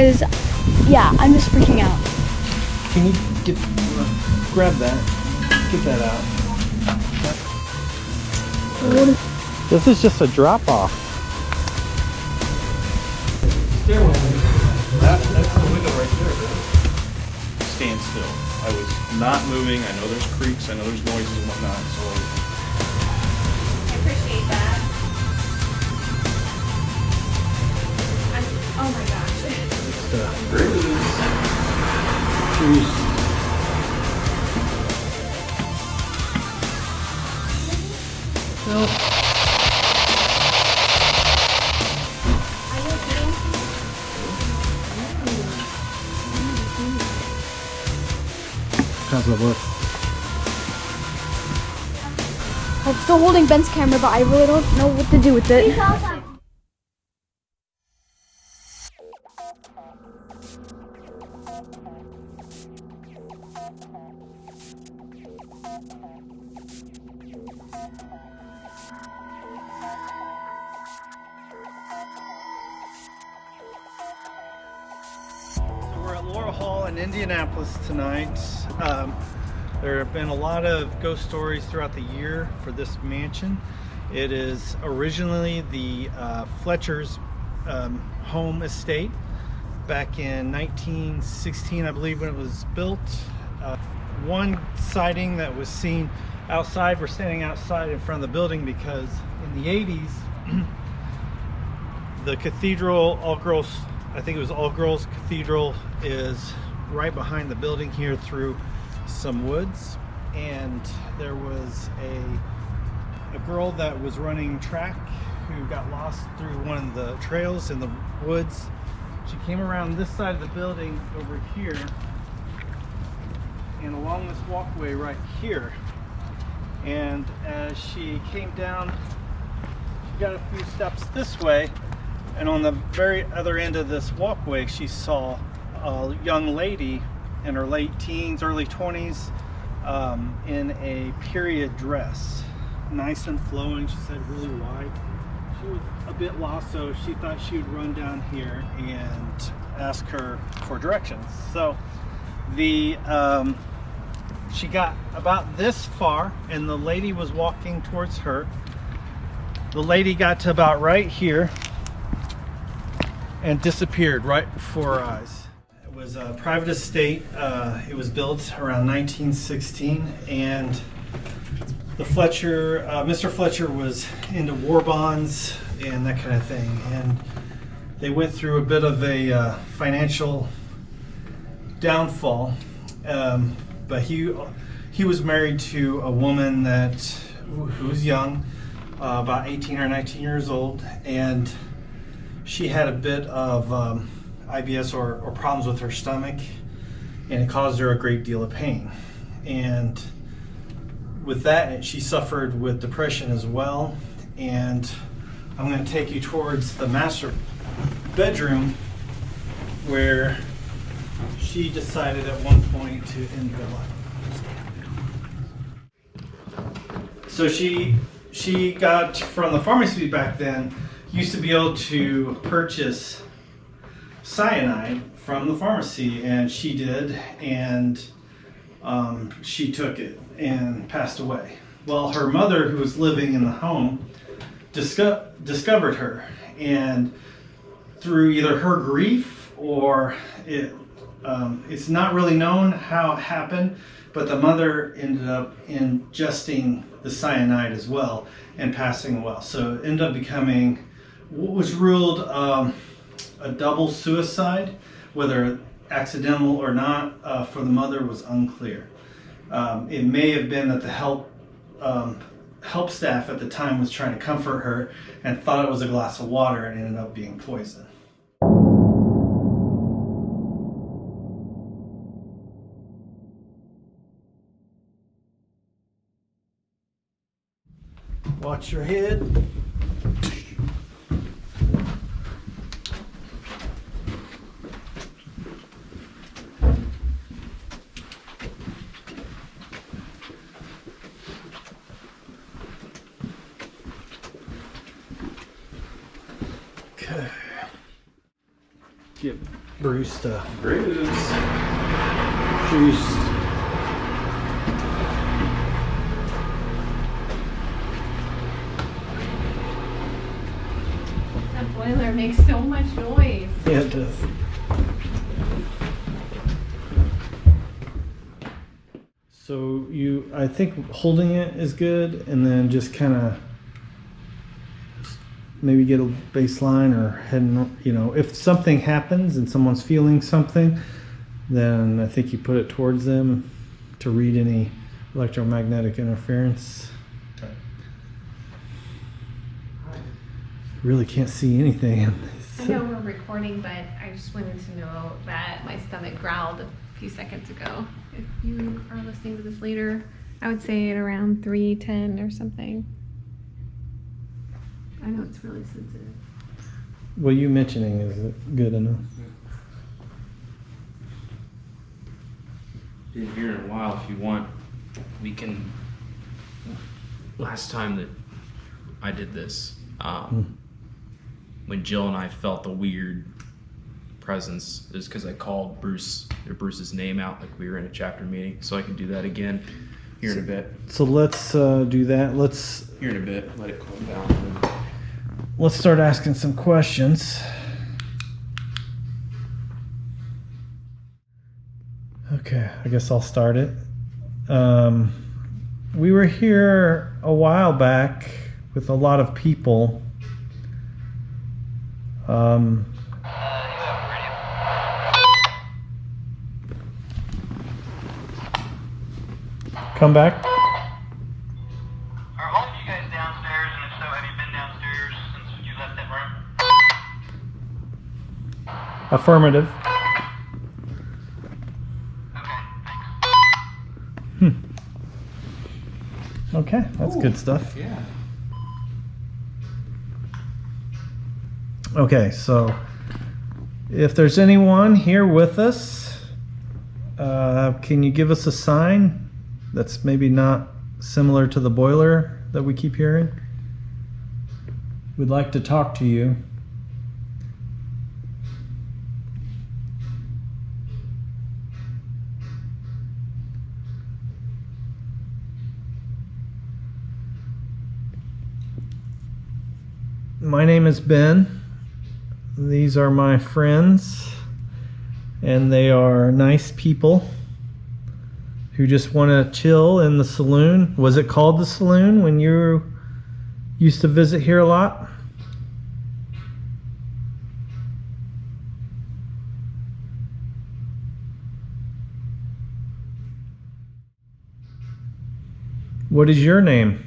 because, yeah, I'm just freaking out. Can you grab that? Get that out. This is just a drop off. Stairwell. That's the window right there. Stand still. I was not moving. I know there's creaks. I know there's noises and whatnot. So I appreciate that. Oh my gosh. Jeez. How's it look? I'm still holding Ben's camera, but I really don't know what to do with it. We're at Laurel Hall in Indianapolis tonight. There have been a lot of ghost stories throughout the year for this mansion. It is originally the Fletcher's home estate back in 1916, I believe, when it was built. One sighting that was seen outside, we're standing outside in front of the building because in the 80s, the cathedral, all-girls, I think it was all-girls cathedral, is right behind the building here through some woods, and there was a girl that was running track who got lost through one of the trails in the woods. She came around this side of the building over here and along this walkway right here, and as she came down, she got a few steps this way, and on the very other end of this walkway she saw a young lady in her late teens, early 20s, in a period dress, nice and flowing. She said really wide. She was a bit lost, so she thought she would run down here and ask her for directions. So she got about this far, and the lady was walking towards her. The lady got to about right here and disappeared right before our eyes. It was a private estate. It was built around 1916, and the Fletcher, Mr. Fletcher was into war bonds and that kind of thing, and they went through a bit of a financial downfall, but he was married to a woman who was young, about 18 or 19 years old, and she had a bit of IBS or problems with her stomach, and it caused her a great deal of pain. And with that, she suffered with depression as well. And I'm going to take you towards the master bedroom, where she decided at one point to end her life. So she got from the pharmacy back then, used to be able to purchase cyanide from the pharmacy, and she did, and she took it and passed away. Well, her mother, who was living in the home, discovered her, and through either her grief or it's not really known how it happened, but the mother ended up ingesting the cyanide as well and passing away. So it ended up becoming what was ruled a double suicide. Whether accidental or not, for the mother was unclear. It may have been that the help staff at the time was trying to comfort her and thought it was a glass of water, and ended up being poison. Watch your head. Okay. Get Bruce to Bruce. juice. That boiler makes so much noise. Yeah, it does. So I think holding it is good, and then just kind of maybe get a baseline or heading, if something happens and someone's feeling something, then I think you put it towards them to read any electromagnetic interference. Okay. Really can't see anything. I know we're recording, but I just wanted to know that my stomach growled a few seconds ago. If you are listening to this later, I would say at around 3:10 or something. I know it's really sensitive. Well, you mentioning is good enough. Been here in a while. If you want, we can. Last time that I did this, when Jill and I felt the weird presence, is because I called Bruce's name out like we were in a chapter meeting. So I can do that again here in a bit. So let's do that. Here in a bit. Let it calm down. Let's start asking some questions. Okay, I guess I'll start it. We were here a while back with a lot of people. Come back. Are all of you guys downstairs, and if so, have you been downstairs since you left that room? Affirmative. Okay, thanks. Okay, that's good stuff. Yeah. Okay, so if there's anyone here with us, can you give us a sign that's maybe not similar to the boiler that we keep hearing? We'd like to talk to you. My name is Ben. These are my friends, and they are nice people who just want to chill in the saloon. Was it called the saloon when you used to visit here a lot? What is your name?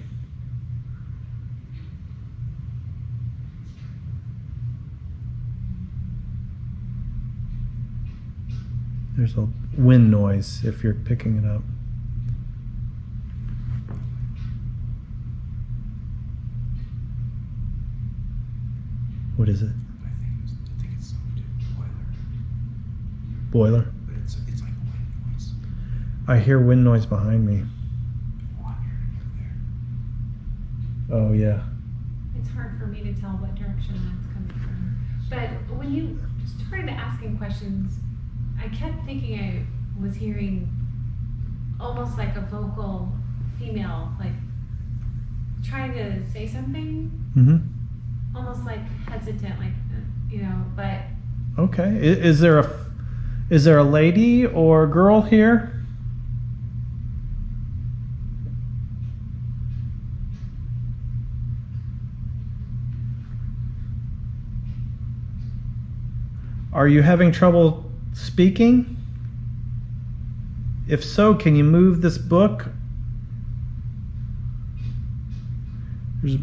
There's a wind noise if you're picking it up. What is it? I think it's something to do with Boiler? but it's like a wind noise. I hear wind noise behind me. Oh yeah. It's hard for me to tell what direction that's coming from. But when you started asking questions, I kept thinking I was hearing almost like a vocal female, like trying to say something, almost like hesitant, like, but. Okay. Is there a lady or a girl here? Are you having trouble speaking? If so, can you move this book? There's a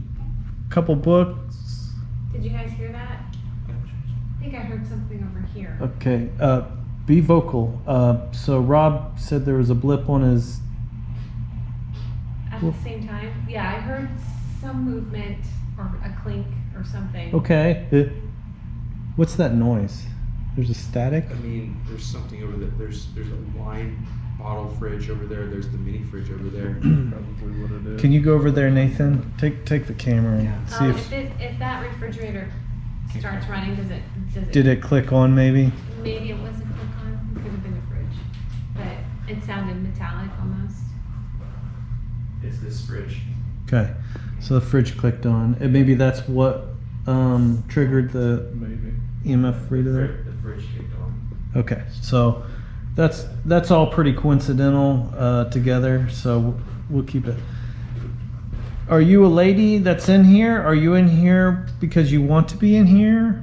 couple books. Did you guys hear that? I think I heard something over here. Okay, be vocal. So Rob said there was a blip on his... At the same time? Yeah, I heard some movement or a clink or something. Okay. What's that noise? There's a static? I mean, there's something over there. There's a wine bottle fridge over there. There's the mini fridge over there. Probably what it is. Can you go over there, Nathan? Take the camera and Yeah. see if... If that refrigerator starts running, does it? Did it click on maybe? maybe it was a click-on. It could have been a fridge, but it sounded metallic almost. It's this fridge. Okay, so the fridge clicked on, and maybe that's what triggered the Maybe. EMF reader there. The fridge kicked on. Okay, so that's all pretty coincidental together. So we'll keep it. Are you a lady that's in here? Are you in here because you want to be in here?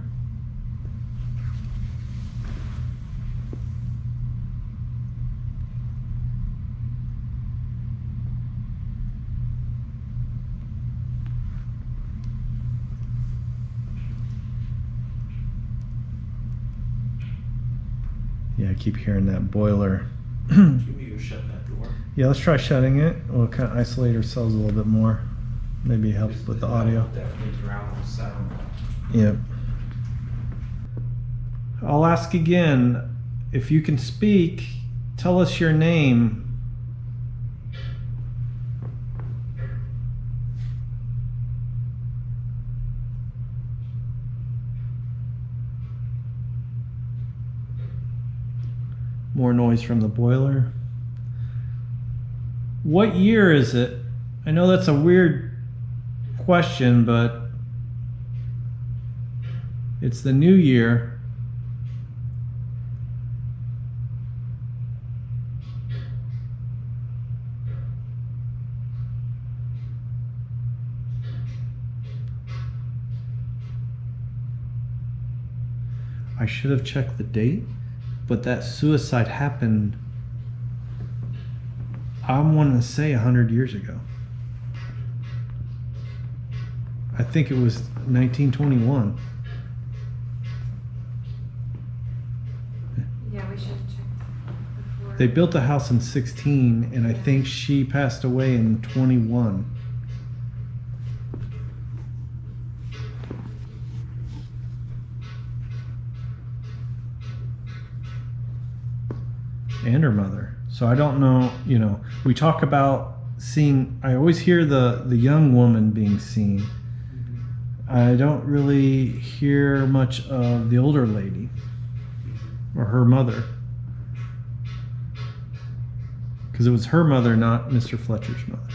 Yeah, I keep hearing that boiler. Maybe you shut that door. Yeah, let's try shutting it. We'll kind of isolate ourselves a little bit more. Maybe help with the audio. Definitely drown the sound. Yep. I'll ask again. If you can speak, tell us your name. More noise from the boiler. What year is it? I know that's a weird question, but it's the new year. I should have checked the date, but that suicide happened, I want to say 100 years ago. I think it was 1921. Yeah, we should have checked before. They built the house in 16, and I think she passed away in 21. And her mother. So I don't know, you know, we talk about seeing, I always hear the young woman being seen. I don't really hear much of the older lady or her mother. Because it was her mother, not Mr. Fletcher's mother.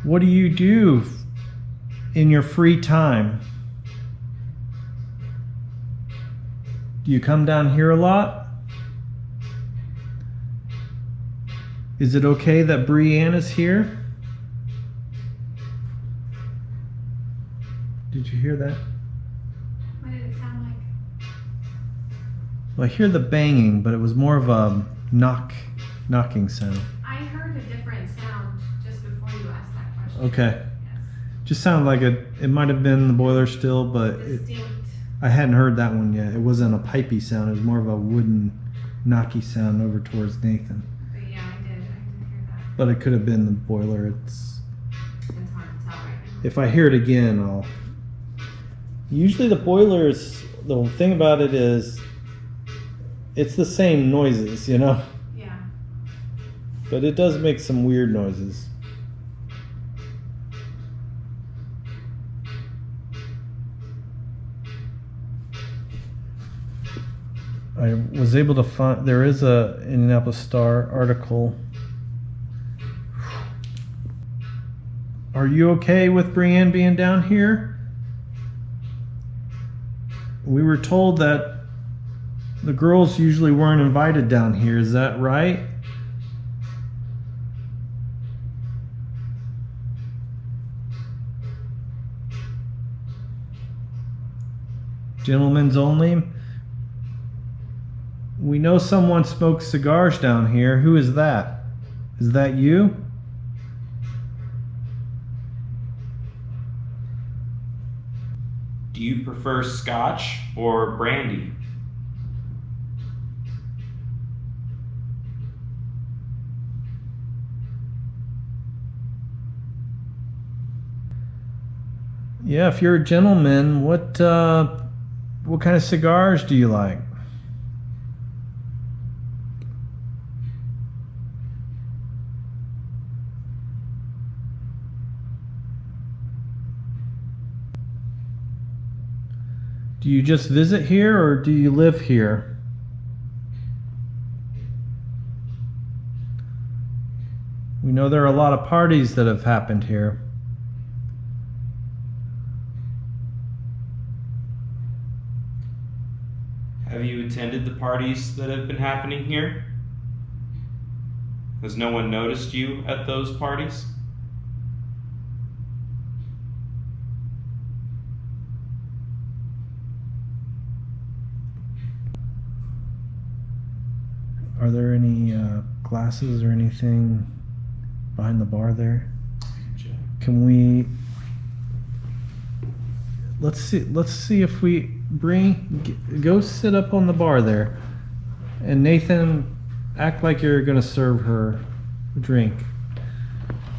What do you do in your free time? Do you come down here a lot? Is it okay that Brianne is here? Did you hear that? What did it sound like? Well, I hear the banging, but it was more of a knocking sound. I heard a different sound just before you asked that question. Okay. Just sounded like it might have been the boiler still, but Yes. Distinct. I hadn't heard that one yet. It wasn't a pipey sound. It was more of a wooden knocky sound over towards Nathan. But yeah, I did hear that. But it could have been the boiler. It's hard to tell right now. If I hear it again, I'll... Usually the boiler is... The thing about it is... It's the same noises, you know? Yeah. But it does make some weird noises. I was able to find... There is a Indianapolis Star article. Are you okay with Brianne being down here? We were told that the girls usually weren't invited down here. Is that right? Gentlemen's only? We know someone smokes cigars down here. Who is that? Is that you? Do you prefer scotch or brandy? Yeah, if you're a gentleman, what kind of cigars do you like? Do you just visit here or do you live here? We know there are a lot of parties that have happened here. Have you attended the parties that have been happening here? Has no one noticed you at those parties? Are there any glasses or anything behind the bar there? Can we? Let's see if we go sit up on the bar there, and Nathan, act like you're gonna serve her a drink.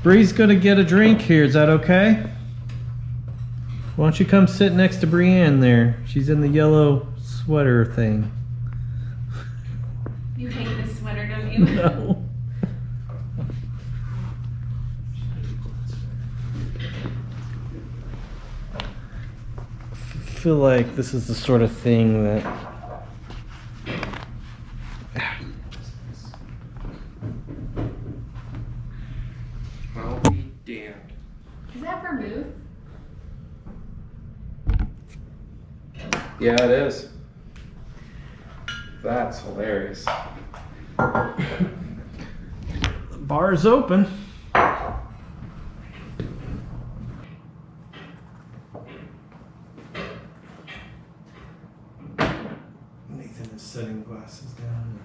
Bree's gonna get a drink here. Is that okay? Why don't you come sit next to Brienne there? She's in the yellow sweater thing. You hate this sweater, don't you? No. I feel like this is the sort of thing that I'll be damned. Is that vermouth? Yeah, it is. That's hilarious. the bar is open. Nathan is setting glasses down.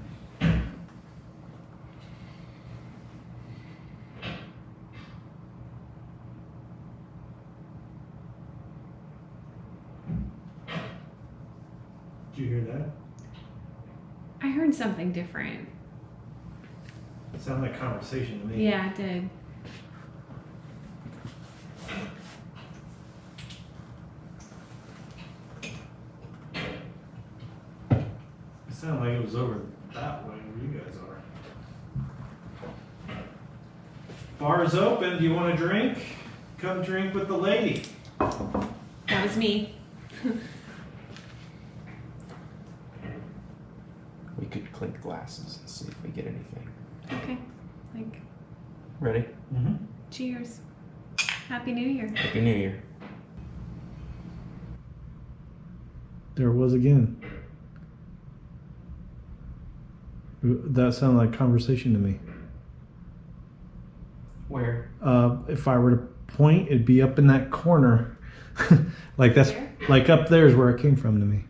Did you hear that? I heard something different. It sounded like conversation to me. Yeah, it did. It sounded like it was over that way where you guys are. Bar's open. Do you want a drink? Come drink with the lady. That was me. We could clink glasses and see if we get anything. Okay. Like, Ready? Mm-hmm. cheers. Happy New Year. Happy New Year. There it was again. That sounded like conversation to me. Where? If I were to point, it'd be up in that corner. Like that's Where? like up there is where it came from to me.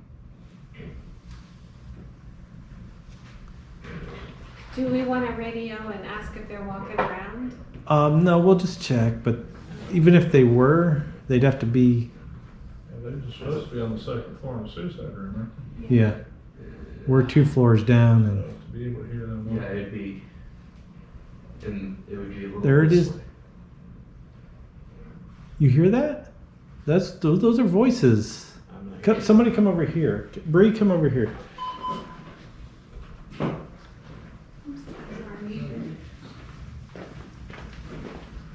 Do we want a radio and ask if they're walking around? No, we'll just check. But even if they were, they'd have to be. Yeah, they're supposed to be on the second floor in the suicide room, Yeah, we're 2 floors down, and right? To be able to hear them. Yeah, it'd be. And it would be a little. there it is. whistling. You hear that? That's those are voices. I'm not Somebody come over here. Bree, come over here.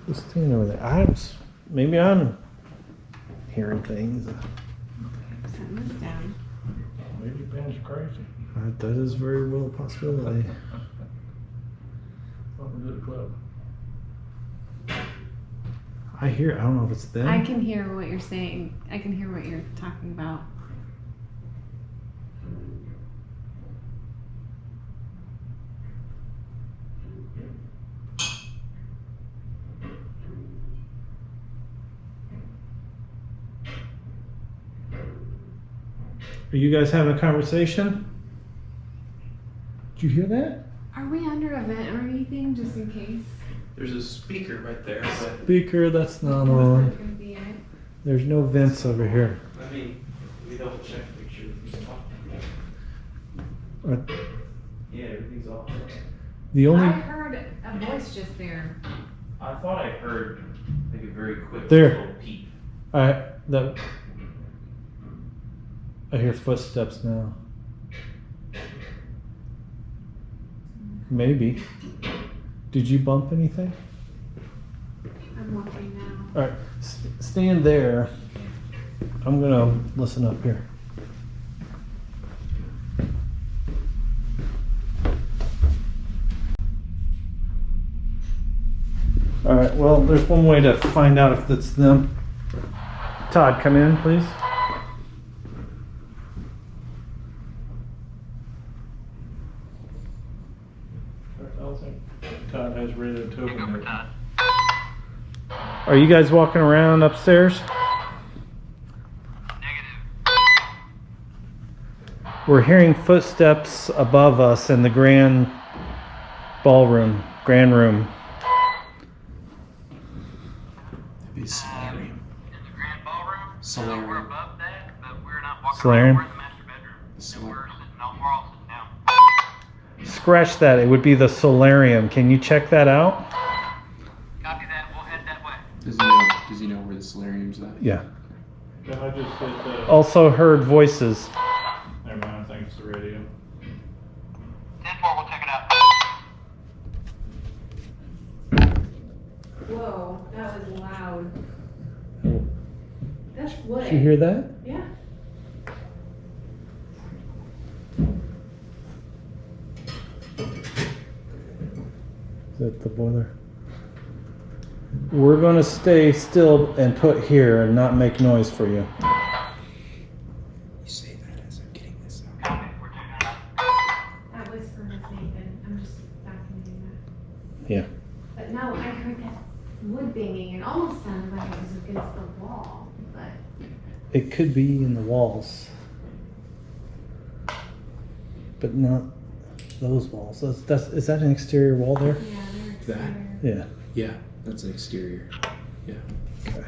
Just stand over there. Maybe I'm hearing things. Setting this down. Maybe Ben's crazy. That is very well a possibility. Welcome to the club. I don't know if it's them. I can hear what you're saying. I can hear what you're talking about. Are you guys having a conversation? Did you hear that? Are we under a vent or anything, just in case? There's a speaker right there. But Speaker, that's not That's not on. gonna be it. There's no vents over here. let me double check to make sure everything's off. Uh, Yeah, everything's off. The I only heard a voice just there. I thought I heard like a very quick There. little peep. I hear footsteps now. Maybe. Did you bump anything? I'm walking now. All right, stand there. I'm gonna listen up here. All right, well, there's one way to find out if it's them. Todd, come in, please. I don't think Todd has radio to Take over, him. Todd. Are you guys walking around upstairs? Negative. We're hearing footsteps above us in the grand room. It'd be solarium. In the grand ballroom? Solarium. We're above that, but we're not walking Solarium? around. We're in the master bedroom. And we're sitting on, we're all sitting down. Scratch that. It would be the solarium. Can you check that out? Copy that. We'll head that way. Does he know where the solarium's at? Yeah. Can I just hit Also heard voices. never mind, I think it's the radio. 10-4, we'll check it out. Whoa, that was loud. That's wood. Did you hear that? Yeah. Is that the boiler? We're going to stay still and put here and not make noise for you. You say that as I'm getting this out. Copy. We're checking it out. That was for Miss Nathan. I'm just documenting that. Yeah. But no, I heard that wood banging. It almost sounded like it was against the wall. But It could be in the walls, but not those walls. Is that an exterior wall there? yeah, they're That? exterior. Yeah. Yeah, that's an exterior. Yeah. Okay.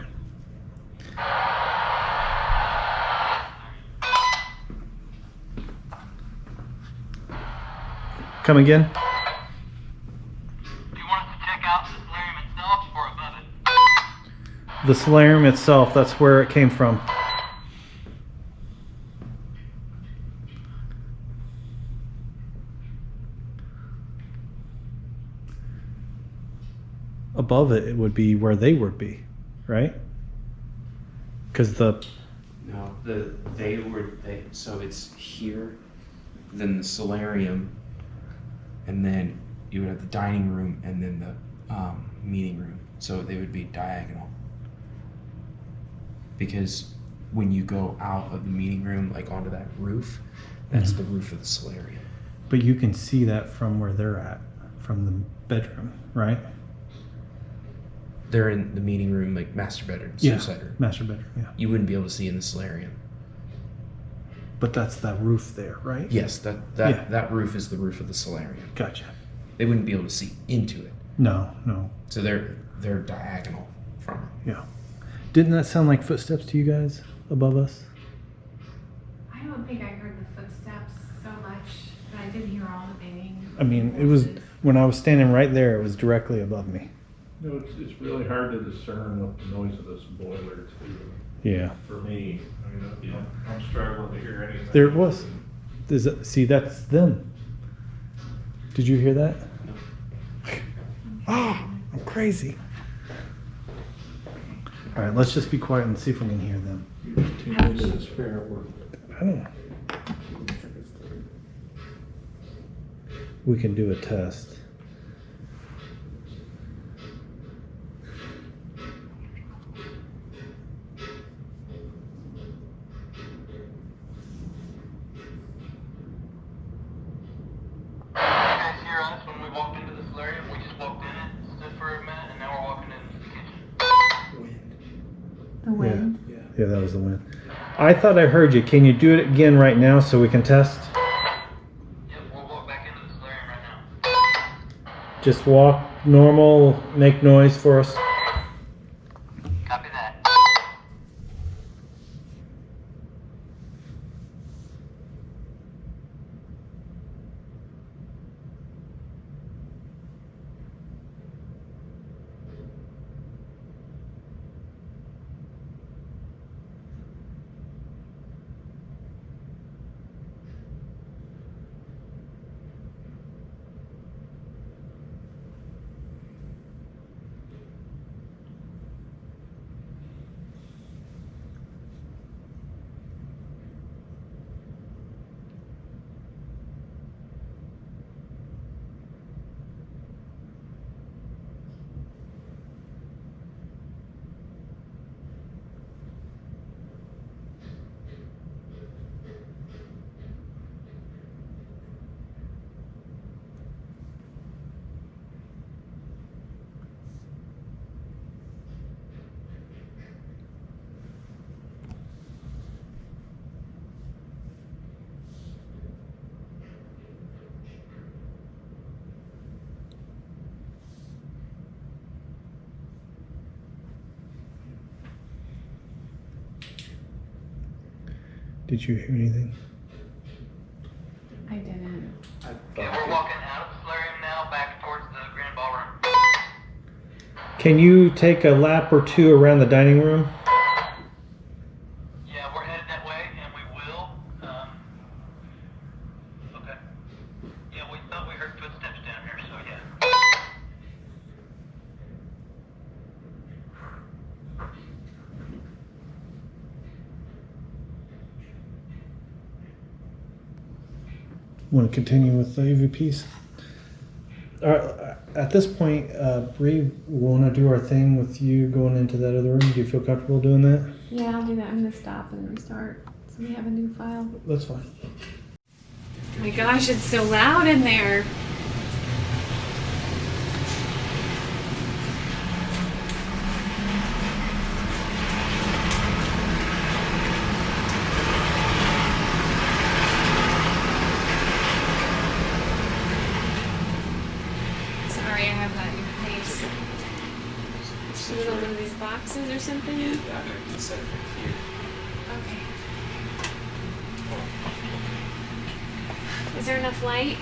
Come again? Do you want us to check out the solarium itself or above it? The solarium itself, that's where it came from. Above it, it would be where they would be, right? Because the No, so it's here, then the solarium, and then you would have the dining room and then the meeting room. So they would be diagonal. Because when you go out of the meeting room, like onto that roof, that's the roof of the solarium. but you can see that from where they're at, from the bedroom, right? They're in the meeting room, like master bedroom, Yeah. suicide room. Master bedroom, yeah. You wouldn't be able to see in the solarium. But that's that roof there, right? Yes, Yeah. that roof is the roof of the solarium. Gotcha. They wouldn't be able to see into it. No. So they're diagonal from it. Yeah. Didn't that sound like footsteps to you guys above us? I don't think I heard the footsteps so much, but I did hear all the banging. I mean, it was voices. when I was standing right there, it was directly above me. You know, it's really hard to discern the noise of this boiler too. Yeah. For me, I mean, I'm struggling to hear anything. There it was. See, that's them. Did you hear that? Oh, I'm crazy. All right, let's just be quiet and see if we can hear them. Tune into the spirit world. I don't know. We can do a test. You guys hear us when we walked into the solarium? We just walked in it, stood for a minute, and now we're walking into the kitchen. The wind. Yeah, that was the wind. I thought I heard you. Can you do it again right now so we can test? Yep, we'll walk back into the solarium right now. Just walk normal, make noise for us. Copy that. Did you hear anything? I didn't. Okay, we're walking out of the solarium now, back towards the grand ballroom. Can you take a lap or two around the dining room? Yeah, we're headed that way, and we will. Okay. Yeah, we thought we heard footsteps down here, so yeah. Want to continue with the EVPs? At this point, Bree, we want to do our thing with you going into that other room. Do you feel comfortable doing that? Yeah, I'll do that. I'm gonna stop and restart. So we have a new file. That's fine. Oh my gosh, it's so loud in there. Sorry, I have that in your face. Should we go one of these boxes or something? Yeah, I can set it right here. Okay. Is there enough light?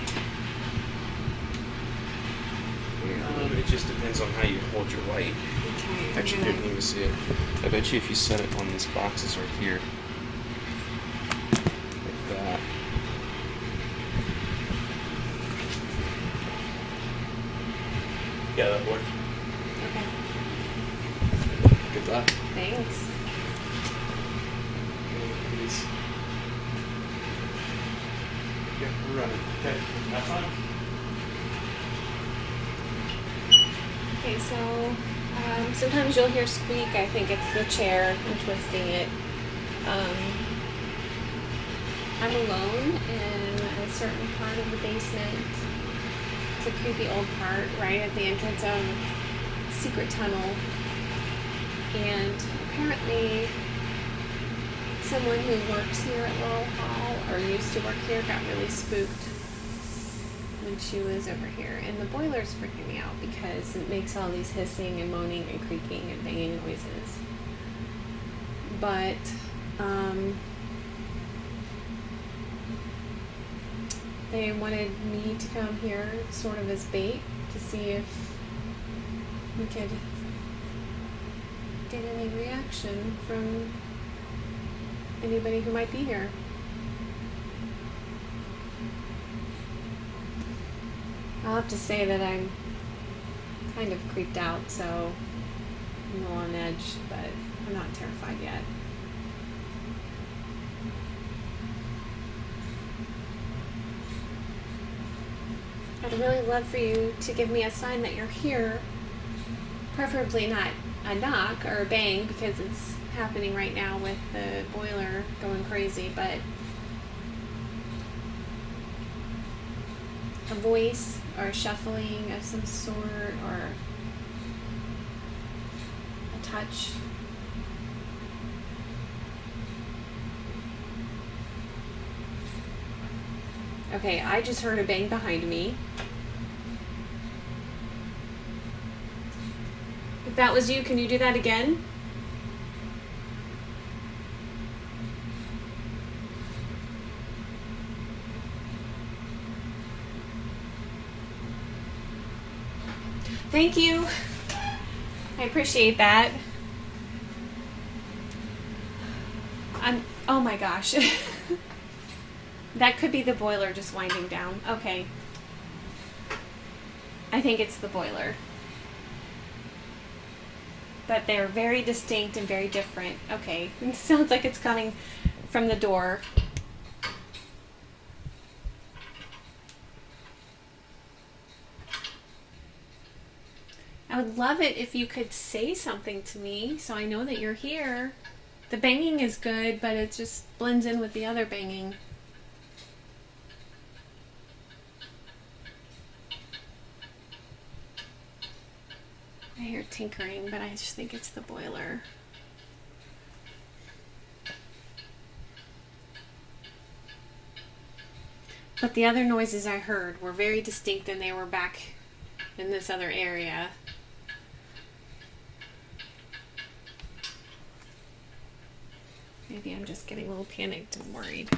It just depends on how you hold your light. Okay. Actually, here, let me see it. I bet you if you set it on these boxes right here, like that. Yeah, that works. Okay. Good luck. Thanks. Yeah, we're running. Okay, have fun. Okay, so sometimes you'll hear squeak. I think it's the chair and twisting it. I'm alone in a certain part of the basement. It's a creepy old part right at the entrance of a secret tunnel. And apparently someone who works here at Laurel Hall or used to work here got really spooked when she was over here. And the boiler's freaking me out because it makes all these hissing and moaning and creaking and banging noises. But they wanted me to come here sort of as bait to see if we could get any reaction from anybody who might be here. I'll have to say that I'm kind of creeped out, so I'm a little on edge, but I'm not terrified yet. I'd really love for you to give me a sign that you're here, preferably not a knock or a bang because it's happening right now with the boiler going crazy, but a voice or a shuffling of some sort or a touch. Okay, I just heard a bang behind me. If that was you, can you do that again? Thank you. I appreciate that. Oh my gosh. That could be the boiler just winding down. Okay. I think it's the boiler. But they're very distinct and very different. Okay. It sounds like it's coming from the door. I would love it if you could say something to me so I know that you're here. The banging is good, but it just blends in with the other banging. I hear tinkering, but I just think it's the boiler. But the other noises I heard were very distinct and they were back in this other area. Maybe maybe I'm just getting a little panicked and worried.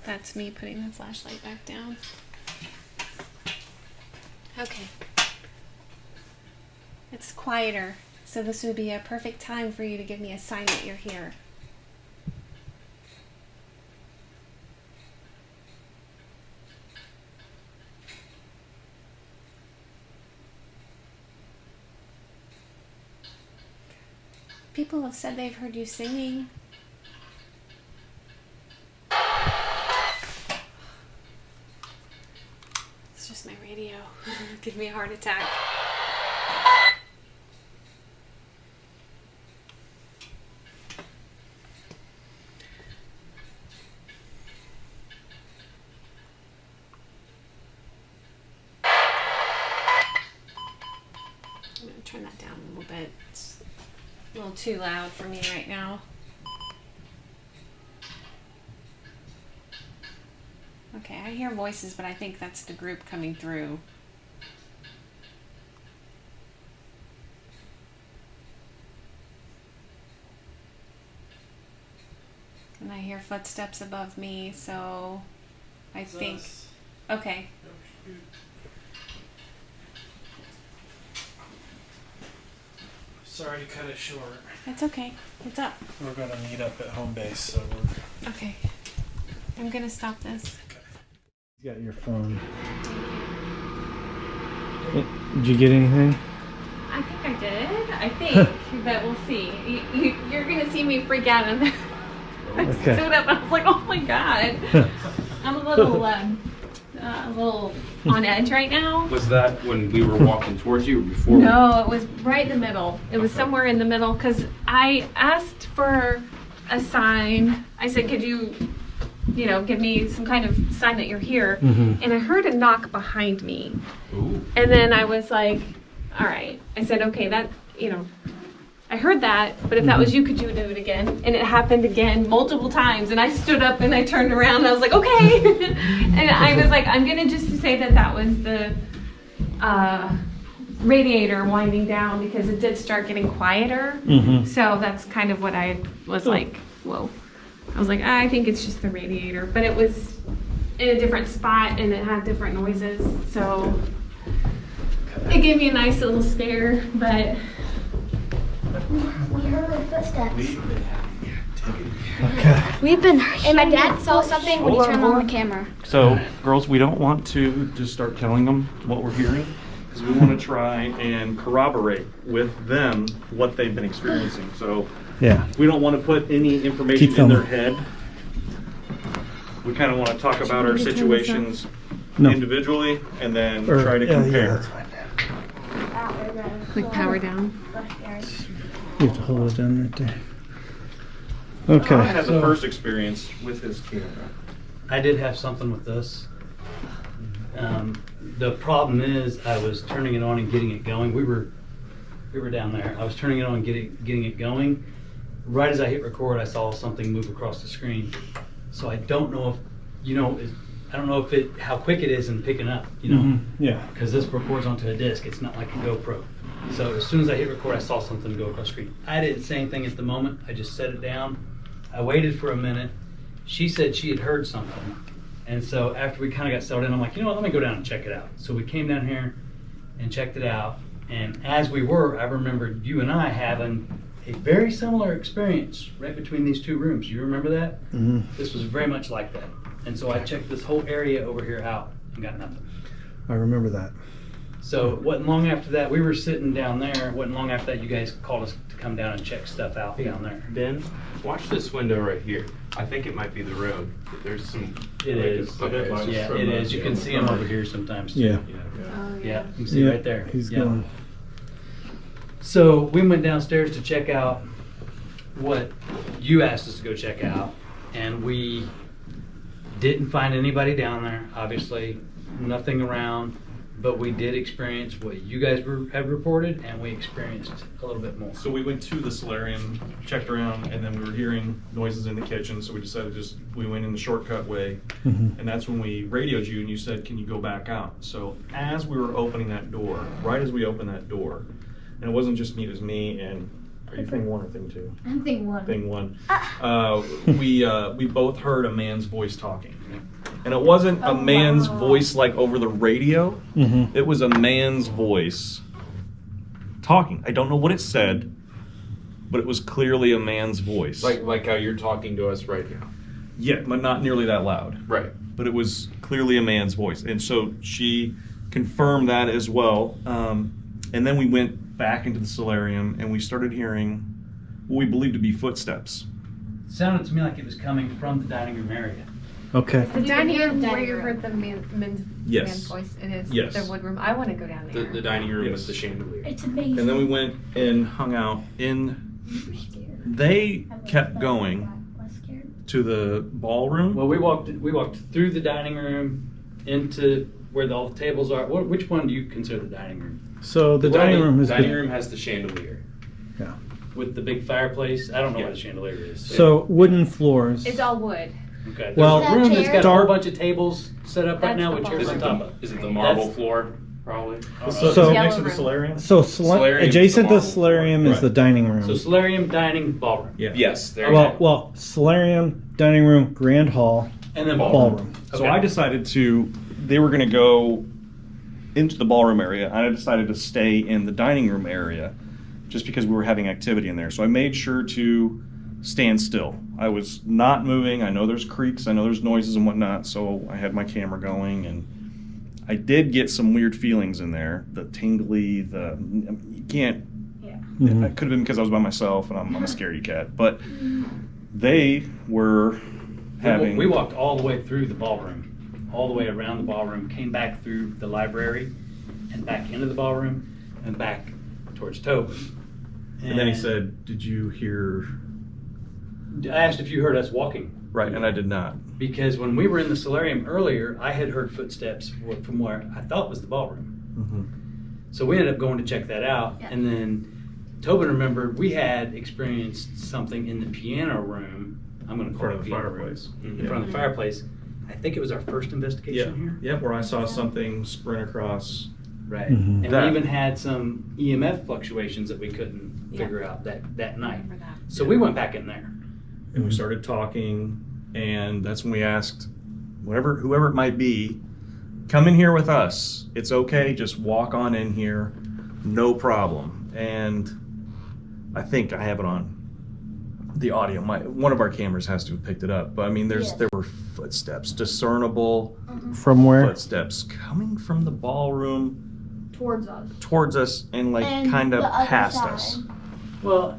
That's me putting the flashlight back down. Okay. It's quieter, so this would be a perfect time for you to give me a sign that you're here. People have said they've heard you singing. It's just my radio. Give me a heart attack. I'm going to turn that down a little bit. It's a little too loud for me right now. Okay, I hear voices, but I think that's the group coming through. And I hear footsteps above me, so I think... Okay. Sorry to cut it short. It's okay. It's up. We're going to meet up at home base, so we're... Okay. I'm going to stop this. You got your phone. Did you get anything? I think I did. I think, but we'll see. You're going to see me freak out. And I Okay. stood up and I was like, oh my God. I'm a little on edge right now. Was that when we were walking towards you or before? No, it was right in the middle. It was somewhere in the middle because I asked for a sign. I said, could you give me some kind of sign that you're here? Mm-hmm. And I heard a knock behind me. Ooh. And then I was like, all right. I said, okay, that, I heard that, but if that was you, could you do it again? And it happened again multiple times. And I stood up and I turned around and I was like, okay. And I was like, I'm going to just say that was the radiator winding down because it did start getting quieter. Mm-hmm. So that's kind of what I was like, whoa. I was like, I think it's just the radiator. But it was in a different spot and it had different noises. So it gave me a nice little scare, but... We heard footsteps. Okay. We've been, and my dad saw something when he turned on the camera. So, girls, we don't want to just start telling them what we're hearing, because we want to try and corroborate with them what they've been experiencing. So, Yeah. we don't want to put any information Keep in their filming. head. We kind of want to talk about our situations No. individually and then Or- try to yeah, compare. Yeah, that's fine. Like power down. You have to hold it down right there. I Okay. had the first experience with his camera. I did have something with this. The problem is I was turning it on and getting it going. We were down there. I was turning it on and getting it going. Right as I hit record, I saw something move across the screen. So I don't know if, I don't know how quick it is in picking up, Mhm. Yeah. because this records onto a disc. It's not like a GoPro. So as soon as I hit record, I saw something go across the screen. I didn't say anything at the moment. I just set it down. I waited for a minute. She said she had heard something. And so after we kind of got settled in, I'm like, let me go down and check it out. So we came down here and checked it out. And as we were, I remembered you and I having a very similar experience right between these two rooms. You remember that? Mm-hmm. This was very much like that. And so I checked this whole area over here out and got nothing. I remember that. So it wasn't long after that, we were sitting down there. It wasn't long after that, you guys called us to come down and check stuff out down there. Ben, watch this window right here. I think it might be the road. There's some... It is. The headlights Yeah, from it the- is. You can see them over here sometimes too. Yeah. Yeah, you can see Yeah, right there. He's Yeah. gone. So we went downstairs to check out what you asked us to go check out, and we didn't find anybody down there. Obviously, nothing around, but we did experience what you guys had reported, and we experienced a little bit more. So we went to the solarium, checked around, and then we were hearing noises in the kitchen, so we decided we went in the shortcut way. Mhm. And that's when we radioed you and you said, can you go back out? So as we were opening that door, right as we opened that door, and it wasn't just me, it was me and Are you thing one or thing two? I'm thing one. Thing one. We both heard a man's voice talking. And it wasn't a man's voice like over the radio. It was a man's voice talking. I don't know what it said, but it was clearly a man's voice. Like how you're talking to us right now. Yeah, but not nearly that loud. Right. But it was clearly a man's voice. And so she confirmed that as well. And then we went back into the solarium and we started hearing what we believed to be footsteps. It sounded to me like it was coming from the dining room area. Okay. The dining room where Dining you room. heard the man's Yes. voice. It is Yes. the wood room. I want to go down there. The dining room Yes. with the chandelier. It's amazing. And then we went and hung out in. They kept going to the ballroom. Well, we walked through the dining room into where all the tables are. Which one do you consider the dining room? So the dining room is dining room has the chandelier. With the big fireplace? I don't know Yeah. what a chandelier is. so wooden floors. It's all wood. Okay. Well- There's a room that's got a Dark- whole bunch of tables set up right That's now the with chairs Is on it top the, of. is it the marble That's- floor? Probably. So, So- next to the Yellow solarium? So Solarium's adjacent the to ballroom. solarium is Right. the dining room. So solarium, dining, ballroom. Yeah. Yes. There. well, solarium, dining room, grand hall, And then ballroom. ballroom. So I decided they were going to go into the ballroom area, and I decided to stay in the dining room area just because we were having activity in there. So I made sure to stand still. I was not moving. I know there's creaks, I know there's noises and whatnot, so I had my camera going, and I did get some weird feelings in there. The tingly, you can't, Mhm. it could have been because I was by myself and I'm a scaredy cat, but they were having... We walked all the way through the ballroom, all the way around the ballroom, came back through the library and back into the ballroom and back towards Tobin. And then he said, "Did you hear?" I asked if you heard us walking. Right, and I did not. Because when we were in the solarium earlier, I had heard footsteps from where I thought was the ballroom. Mm-hmm. So we ended up going to check that out. Yeah. And then Tobin remembered we had experienced something in the piano room. I'm going to In call front it of the piano room. fireplace. In front of the fireplace. I think it was our first investigation here. Yeah, where I saw something sprint across. Right. Mhm. And That- we even had some EMF fluctuations that we couldn't Yeah. figure out that night. Remember that. So we went back in there. And we started talking, and that's when we asked whoever it might be, come in here with us. It's okay, just walk on in here, no problem. And I think I have it on the audio. One of our cameras has to have picked it up. But I mean, there were footsteps, discernible From where? footsteps coming from the ballroom Towards us. towards us and And kind of the other past side. us. Well,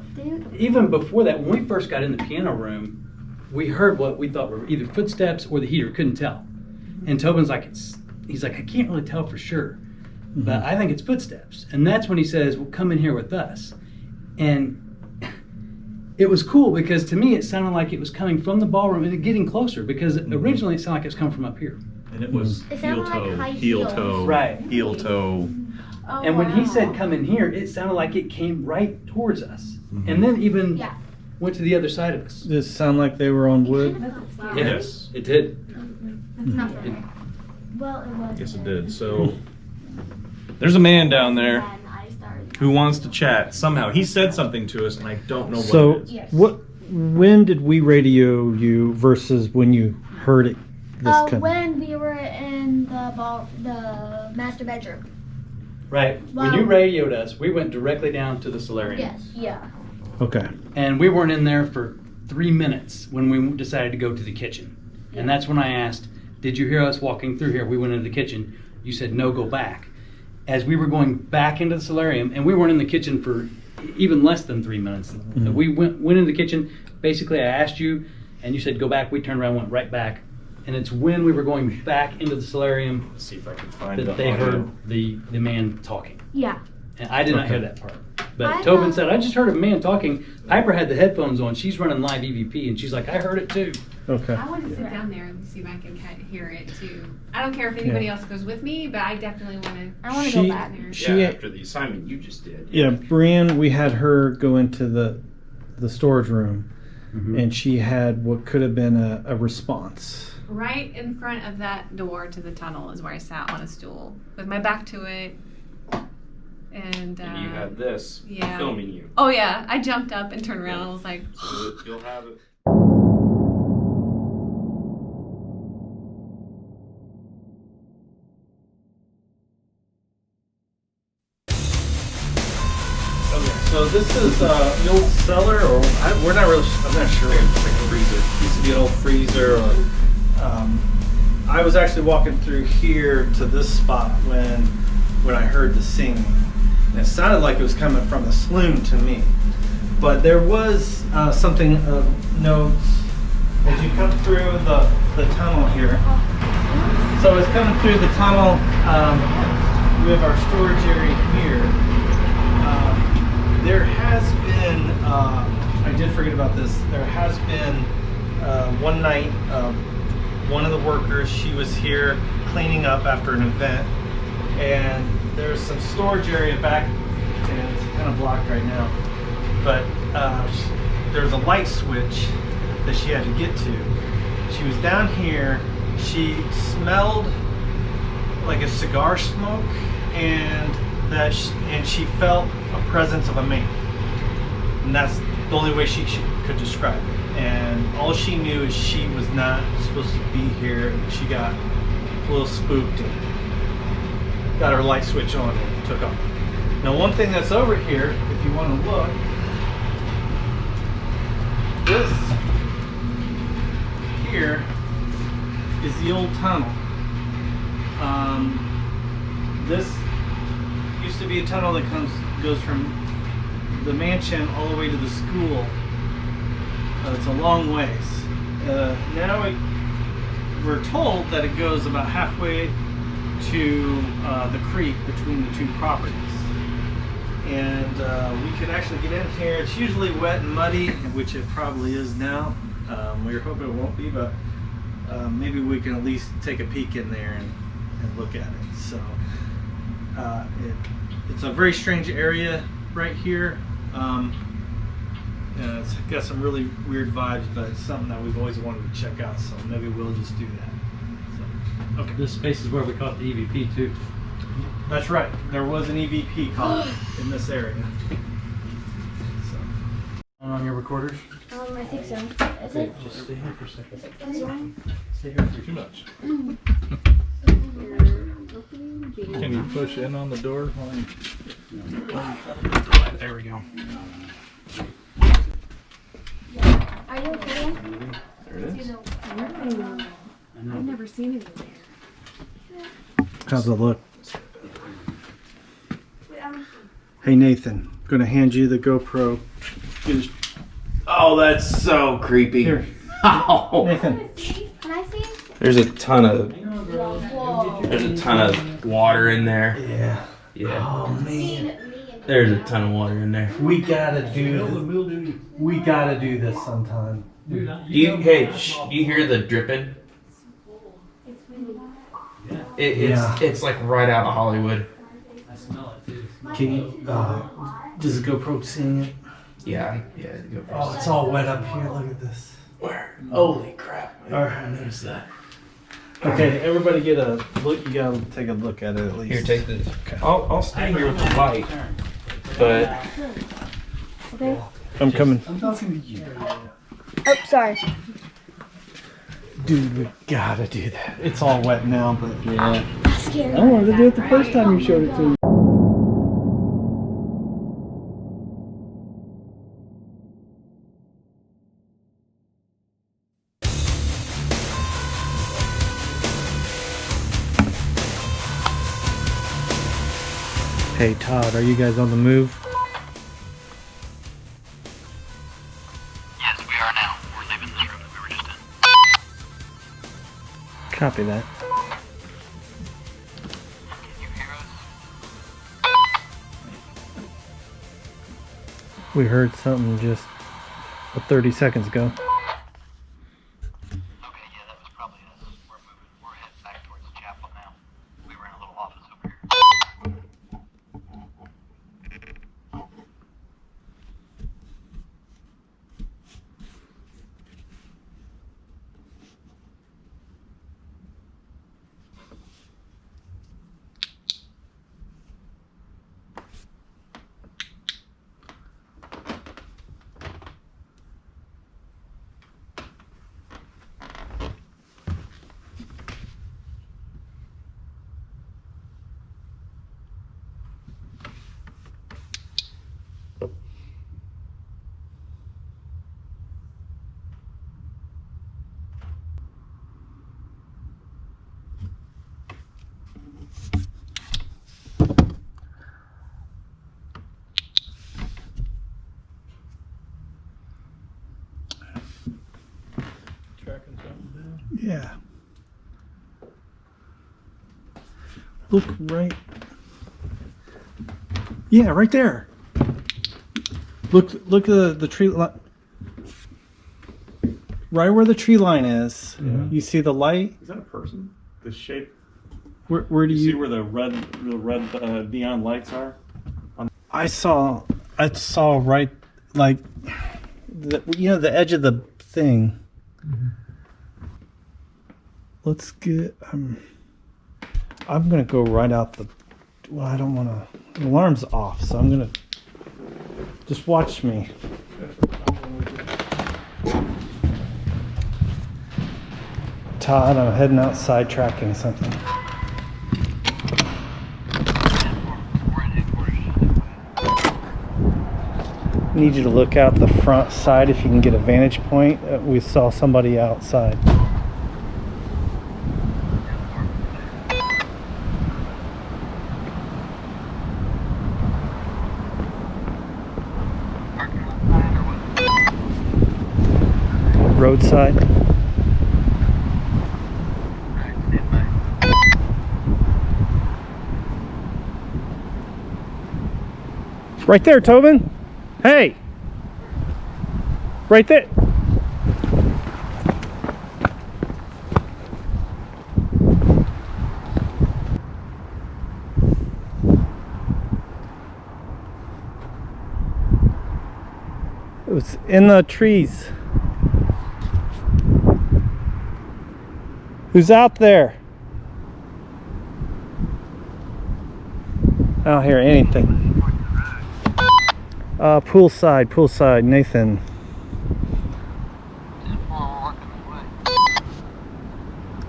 even before that, when we first got in the piano room, we heard what we thought were either footsteps or the heater. Couldn't tell. And Tobin's like, he's like, I can't really tell for sure, but I think it's footsteps. And that's when he says, well, come in here with us. And it was cool because to me, it sounded like it was coming from the ballroom and getting closer because originally it sounded like it was coming from up here. And it was It heel sounded like toe, high heel heels. toe, Right. heel toe. Oh, And when he wow. said come in here, it sounded like it came right towards us. Mhm. And then even Yeah. went to the other side of us. Does it sound like they were on wood? Wow. Yes. It did. That's not very. Well, it was. Yes, it did. So there's a man down there And I started. who wants to chat. Somehow he said something to us, and I don't know what So it is. Yes. when did we radio you versus when you heard it? When we were in the master bedroom. Right. When Wow. you radioed us, we went directly down to the solarium. Yes. Yeah. Okay. And we weren't in there for 3 minutes when we decided to go to the kitchen. And that's when I asked, did you hear us walking through here? We went into the kitchen. You said, no, go back. As we were going back into the solarium, and we weren't in the kitchen for even less than 3 minutes. Mhm. We went into the kitchen. Basically, I asked you, and you said, go back. We turned around, went right back. And it's when we were going back into the solarium Let's see if I can find that the they audio. heard the man talking. Yeah. And I did not Okay. hear that part. But I Tobin know. said, I just heard a man talking. Piper had the headphones on. She's running live EVP, and she's like, I heard it too. Okay. I want to sit down there and see if I can kind of hear it too. I don't care if anybody else goes with me, but I definitely want to. I want to She- go back. She- after the assignment you just did. Yeah, Brienne, we had her go into the storage room, and she had what could have been a response. Right in front of that door to the tunnel is where I sat on a stool with my back to it. And, And you had this yeah. filming you. Oh yeah, I jumped up and turned around and was like, So you'll have it. Okay, so this is the old cellar, or we're not really. I'm not sure. It's like a freezer. Used to be an old freezer. Or, I was actually walking through here to this spot when I heard the singing, and it sounded like it was coming from the saloon to me. But there was something of note as you come through the tunnel here. So it's coming through the tunnel. We have our storage area here. There has been, I did forget about this, there has been one night, one of the workers, she was here cleaning up after an event, and there's some storage area back, and it's kind of blocked right now, but there's a light switch that she had to get to. She was down here, she smelled like a cigar smoke, and she felt a presence of a man, and that's the only way she could describe it. And all she knew is she was not supposed to be here. She got a little spooked and got her light switch on and took off. Now, one thing that's over here, if you want to look, this here is the old tunnel. This used to be a tunnel that goes from the mansion all the way to the school. It's a long ways. Now we're told that it goes about halfway to the creek between the two properties. And we could actually get in here. It's usually wet and muddy, which it probably is now. We were hoping it won't be, but maybe we can at least take a peek in there and look at it. So it's a very strange area right here. It's got some really weird vibes, but it's something that we've always wanted to check out, so maybe we'll just do that. So, okay. This space is where we caught the EVP too. That's right. There was an EVP caught in this area. So. On your recorders? I think so. Is Okay, it? just stay here for a second. That's fine. Stay here for 2 minutes. Can you push in on the door? There we go. Are you okay? There it is. I've never seen it in there. How's it look? Hey Nathan, gonna hand you the GoPro. Oh, that's so creepy. Here. Oh. Nathan. Can I see it? There's a ton of Whoa. water in there. Yeah. Yeah. Oh man. There's a ton of water in there. We gotta do this sometime. Do you hear the dripping? It's like right out of Hollywood. I smell it too. Can you, does the GoPro seeing it? Yeah. Go Oh, it's all wet up here. Look at this. Where? Holy crap! I Alright. noticed that. Okay, everybody get a look. You gotta take a look at it at least. Here, take this. I'll stay here with the light, but Okay. I'm coming. I'm talking to you. Oh, sorry. Dude, we gotta do that. It's all wet now, but yeah. That's scary. I wanted to do it the first time you showed it to me. Hey Todd, are you guys on the move? Yes, we are now. We're leaving this room that we were just in. Copy that. Can you hear us? We heard something just 30 seconds ago. Okay, yeah, that was probably us. We're moving. We're heading back towards the chapel now. We were in a little office over here. Yeah. Look right. Yeah, right there. Look at the tree line. Right where the tree line is. Yeah. You see the light? Is that a person? The shape. Where do You see you where the red neon lights are? I saw right like the edge of the thing. Let's get I'm gonna go right out the well, I don't wanna the alarm's off, so I'm gonna just watch me. Todd, I'm heading outside tracking something. Need you to look out the front side if you can get a vantage point. We saw somebody outside. Roadside. Right there, Tobin. Hey. Right there. It was in the trees. Who's out there? I don't hear anything. Poolside, Nathan.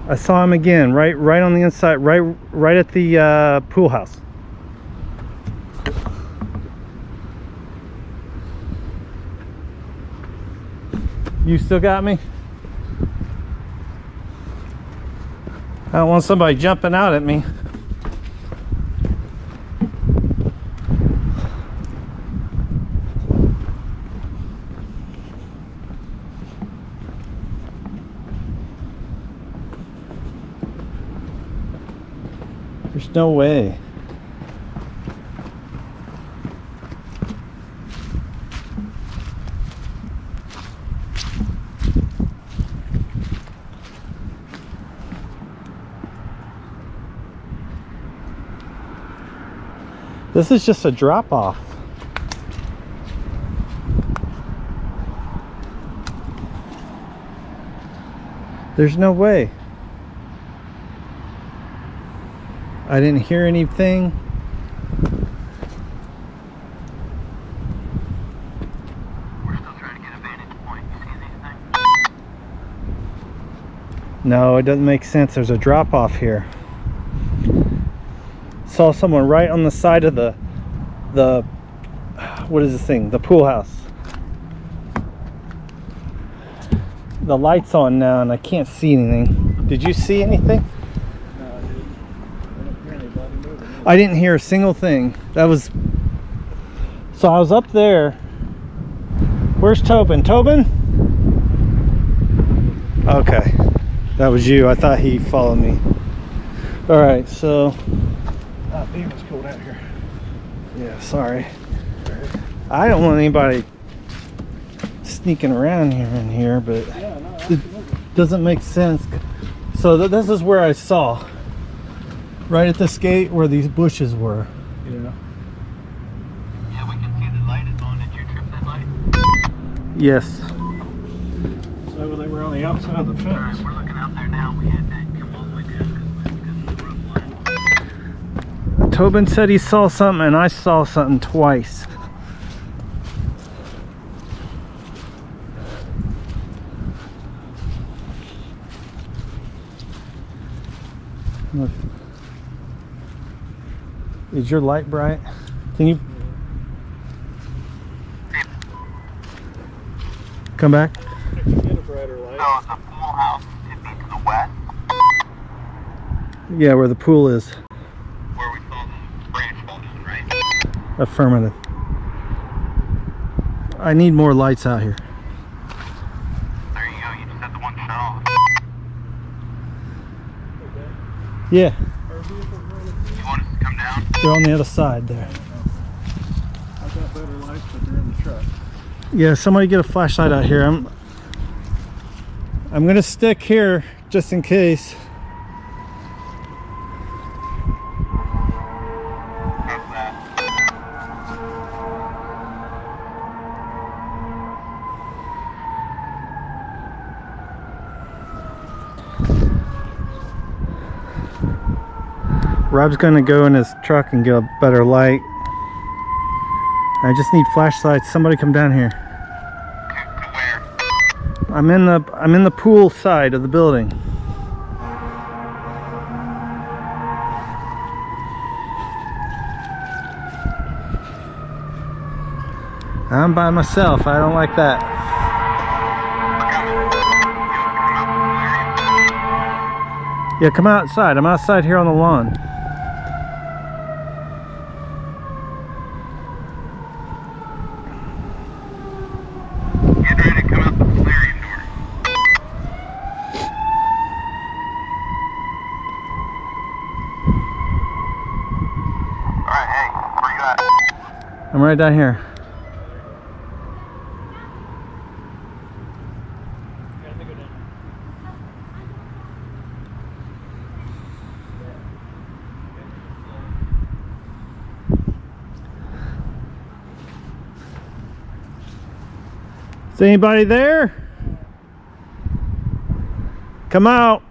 I saw him again, right on the inside, right at the pool house. You still got me? I don't want somebody jumping out at me. There's no way. This is just a drop off. There's no way. I didn't hear anything. We're still trying to get a vantage point. You see these things? No, it doesn't make sense. There's a drop off here. Saw someone right on the side of the what is this thing? The pool house. The light's on now and I can't see anything. Did you see anything? No, I didn't hear anybody moving. I didn't hear a single thing. That was so I was up there. Where's Tobin? Tobin? Okay. That was you. I thought he followed me. Alright, so Damn, it's cold out here. yeah, sorry. I don't want anybody sneaking around here, but it doesn't make sense. So this is where I saw, right at this gate where these bushes were. Yeah. Yeah, we can see the light is on. Did you trip that light? Yes. So they were on the outside of the Alright, fence. we're looking out there now. We had that come all the way down because of the roof line. Tobin said he saw something and I saw something twice. Look. Is your light bright? Can you come back? Get a brighter light. So the pool house should be to the west, Yeah, where the pool is. where we saw the branch fall down, right? Affirmative. I need more lights out here. There you go. You just had the one shut off. Yeah, You want us to come down? they're on the other side there. I've got better lights, but they're in the truck. Yeah, somebody get a flashlight out here. I'm gonna stick here just in case. How's that? Rob's gonna go in his truck and get a better light. I just need flashlights. Somebody come down here. To where? I'm in the pool side of the building. I'm by myself. I don't like that. Yeah, come outside. I'm outside here on the lawn. Get ready to come out the solarium door. Alright, hey, where you at? I'm right down here. Is anybody there? Come out.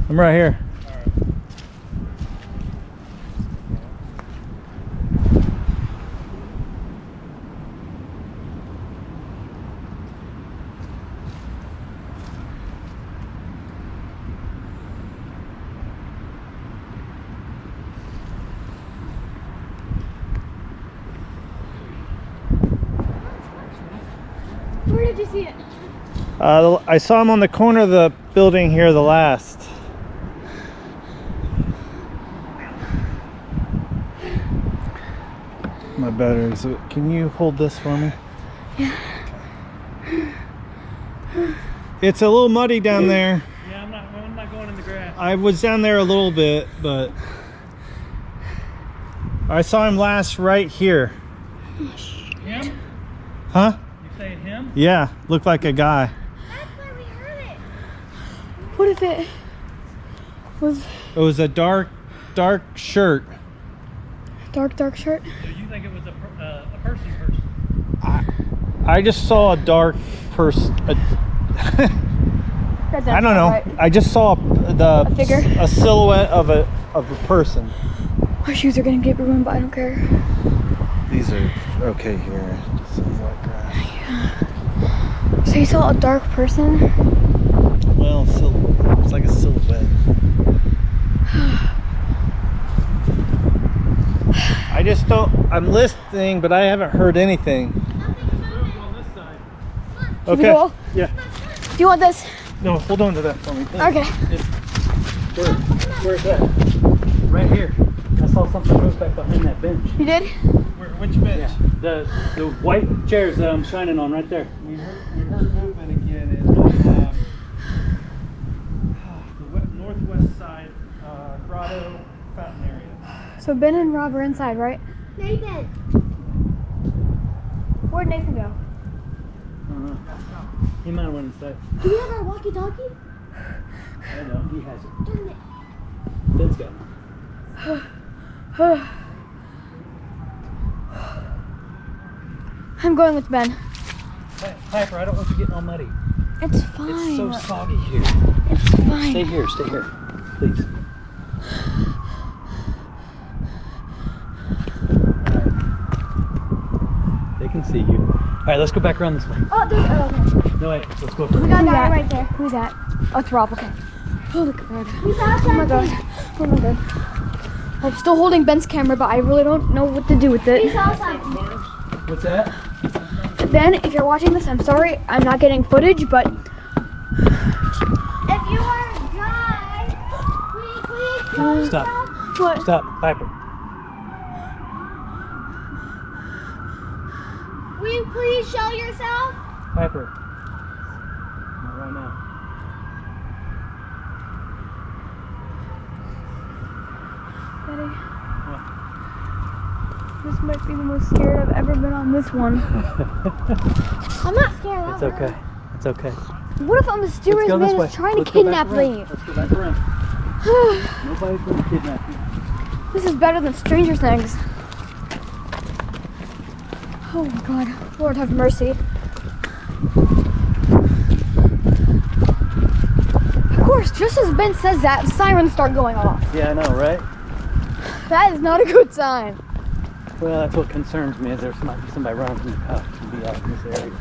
I'm right here. Where did you see it? I saw him on the corner of the building here the last. My batteries. Can you hold this for me? Yeah. It's a little muddy down there. Yeah, I'm not going in the grass. I was down there a little bit, but I saw him last right here. Him? Huh? You saying him? Yeah, looked like a guy. That's where we heard it. What if it was It was a dark shirt. dark shirt? Do you think it was a person? I just saw a dark person. That I don't know. right. I just saw A figure? a silhouette of a person. My shoes are gonna get ruined, but I don't care. These are okay here. Just sounds like grass. So you saw a dark person? Well, it's like a silhouette. I just don't. I'm listening, but I haven't heard anything. Should we Okay. go? Yeah. Do you want this? No, hold on to that for me. Okay. Where's that? Right here. I saw something move back behind that bench. You did? Which bench? The white chairs that I'm shining on right there. We heard movement again in the northwest side, grotto fountain area. So Ben and Rob are inside, right? Nathan. Where'd Nathan go? He might have went inside. Do we have our walkie-talkie? I know, he has it. Turn it. Ben's got it. I'm going with Ben. Piper, I don't want you getting all muddy. It's fine. It's so soggy here. It's fine. Stay here, please. They can see you. All right, let's go back around this way. Oh, there's okay. No, wait, let's go We further. got a guy right there. Who's that? Oh, it's Rob. Okay. Oh, look at that. We found Oh my god. something. Oh my god. I'm still holding Ben's camera, but I really don't know what to do with We it. saw something. What's that? Ben, if you're watching this, I'm sorry. I'm not getting footage, but If you are a guy, please show Stop. yourself. what? Stop, Piper. Will you please show yourself? Piper. Not right now. might be the most scared I've ever been on this one. I'm not scared. It's okay. It's okay. What if a mysterious man is trying to kidnap me? Let's go back around. Nobody's going to kidnap you. This is better than Stranger Things. Oh my God, Lord have mercy. Of course, just as Ben says that, sirens start going off. Yeah, I know, right? That is not a good sign. Well, that's what concerns me, is there might be somebody running from the cops and be out in this area.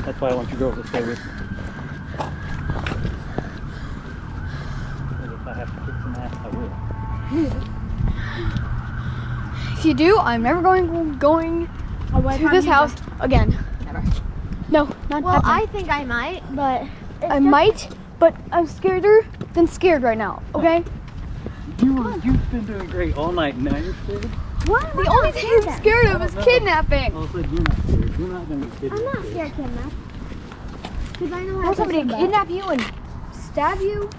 That's why I want you girls to stay with me. And if I have to kick some ass, I will. If you do, I'm never going to this house again. Never. No, not Well, happening. I think I might, but I might, but I'm scareder than scared right now, okay? You've been doing great all night. Now you're scared? what? The only thing I'm scared of is kidnapping. Well, you're not scared. You're not going to get kidnapped. I'm not scared, kidnap. Because I know how Will to somebody push them kidnap you and stab you?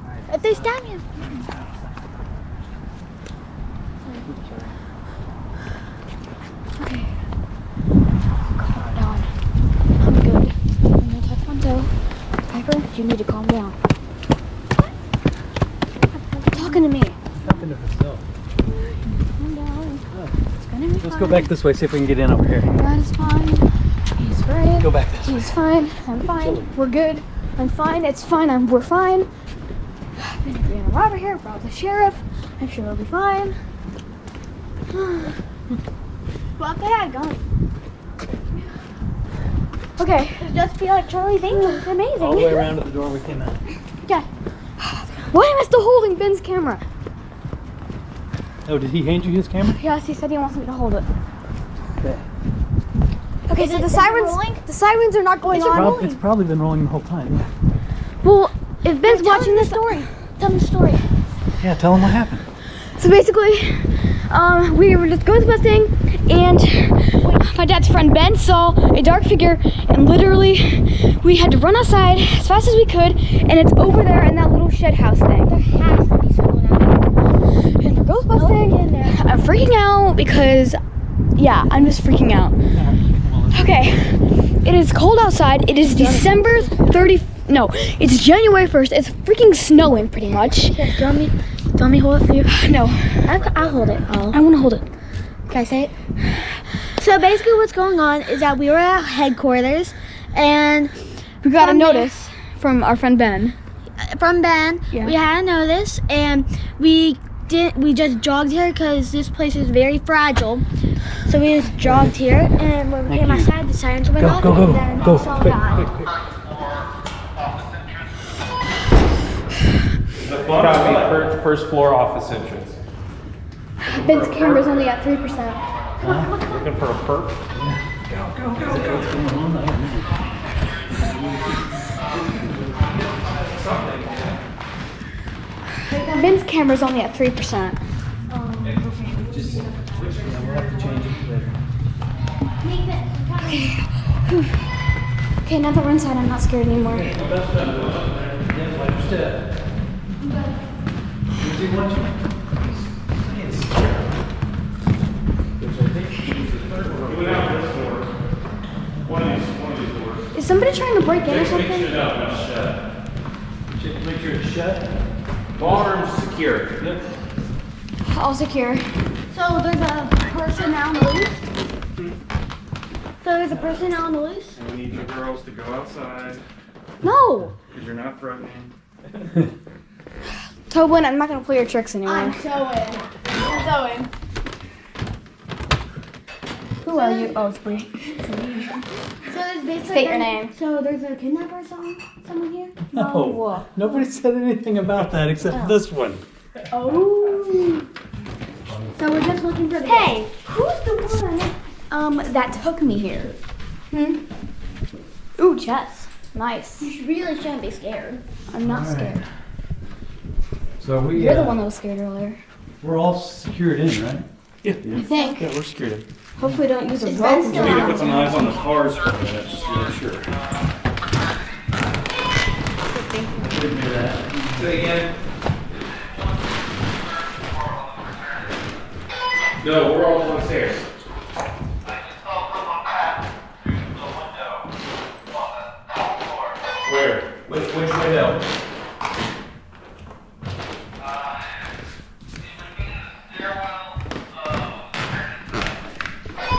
back. If they stab you. Okay. Calm down. I'm good. I'm gonna touch my toe. Piper, you need to calm down. Talking to me. Talking to herself. Calm down. It's gonna be Let's fine. go back this way, see if we can get in over here. That is fine. He's right. Go back this way. He's fine. I'm fine. We're good. I'm fine. It's fine. We're fine. We're gonna rob here. Rob the sheriff. I'm sure it'll be fine. Well, if they had a gun, Okay. it just feel like Charlie's Angels. It's amazing. All the way around to the door we came out. Yeah. Why am I still holding Ben's camera? Oh, did he hand you his camera? Yes, he said he wants me to hold it. Okay. Okay, Is so it- the is it sirens, rolling? the sirens are not going on. It's probably been rolling the whole time. Yeah. Well, if Ben's Tell watching him the this, story. Tell him the story. Yeah, tell him what happened. so basically, we were just ghostbusting, and my dad's friend Ben saw a dark figure, and literally, we had to run outside as fast as we could, and it's over there in that little shed house thing. There has to be someone out there. And we're ghostbusting. Get in there. I'm freaking out because, yeah, I'm just freaking out. Okay, it is cold outside. It is December 30th. No, it's January 1st. It's freaking snowing pretty much. Do you want me to hold it for you? No, I'll hold it. I want to hold it. Can I say it? So basically what's going on is that we were at headquarters and We got a From notice from our friend Ben. from Ben, Yeah. we had a notice and we just jogged here because this place is very fragile. So we just jogged here and when we Thank came you. outside the sirens went Go, off go, and go, then go, we saw quick, God. quick, quick. Copy, first floor office entrance. Ben's camera's only at 3%. Looking for a perp? Ben's camera's only at 3%. Okay, now that we're inside, I'm not scared anymore. Is somebody trying to break in or something? Make sure it's shut. Ballroom's secure. All secure. So there's a person out on the loose? So there's a person out on the loose? And we need you girls to go outside No! because you're not threatening. Tobin, I'm not gonna play your tricks anymore. so in. I'm so in. Who are you? Oh, it's Bree. So there's basically State your name. So there's a kidnapper or someone here? No. Nobody said anything about that except this one. Oh. So we're just looking for the Hey, who's the one that took me here? Ooh, chess. Nice. You really shouldn't be scared. I'm not scared. So we, You're the one that was scared earlier. we're all secured in, right? I think. Yeah, we're scared. Hopefully don't use a Is rope. Ben still We need to out? put some eyes on the cars for a minute, just to make sure. Say again. No, we're all downstairs. Which window?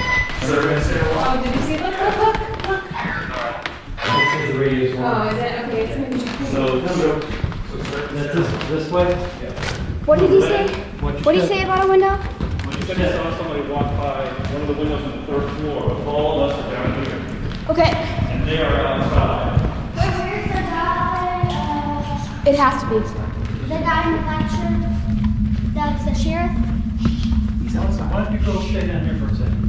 Oh, did you see? Look. This is the radius one. Oh, is it? Okay, it's maybe. So this way? What did he say? What did he say about a window? You said you saw somebody walk by one of the windows on the third floor, but all of us are down here, Okay. and they are outside. Where's the guy? It has to be. The guy in the lecture? That's the sheriff? He's outside. Why don't you go stay down here for a second?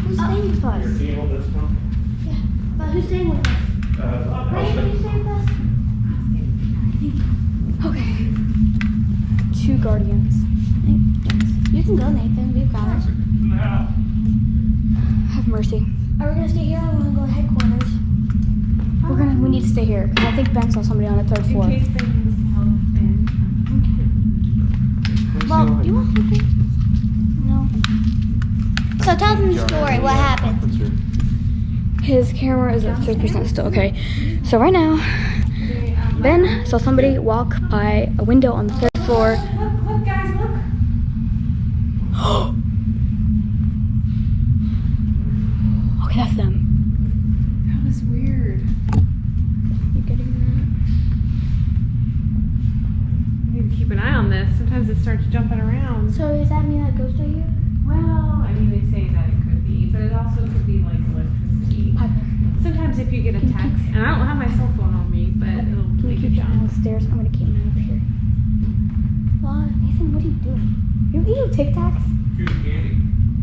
Who's staying with us? Your team on this one? Yeah. But who's staying with us? Ray, can you stay with us? Okay. 2 guardians. You can go, Nathan. We've got it. Have mercy. Are we gonna stay here or we wanna go to headquarters? We need to stay here because I think Ben saw somebody on the 3rd floor. In case Ben needs help, Ben. Well, do you want something? No. So tell them the story. What happened? His camera is at 3% still. Okay. So right now, Ben saw somebody walk by a window on the 3rd floor. Look, guys, look. Okay, that's them. That was weird. You getting We need to keep an eye on this. Sometimes it starts jumping around. So does that mean that ghosts are here? Well, I mean, they say that it could be, but it also could be like electricity. that? Sometimes if you get a text, and I don't have my cell phone on me, but it'll Can you make keep it your eye on the stairs? I'm gonna keep mine over here. Why? Nathan, what are you doing? You eating Tic Tacs? Shooting candy.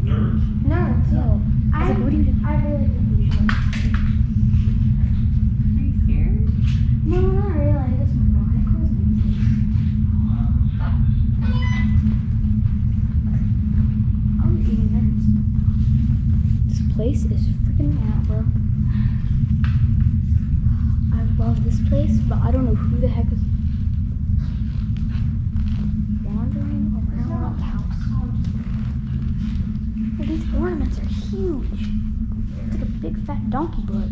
Nerds. Nerds. No. I was like, what are you doing? I really think we should. Are you scared? No, not really. I just want to go headquarters. I'm eating nerds. This place is freaking me out, bro. I love this place, but I don't know who the heck is wandering around the house. Well, these ornaments are huge. It's like a big fat donkey butt.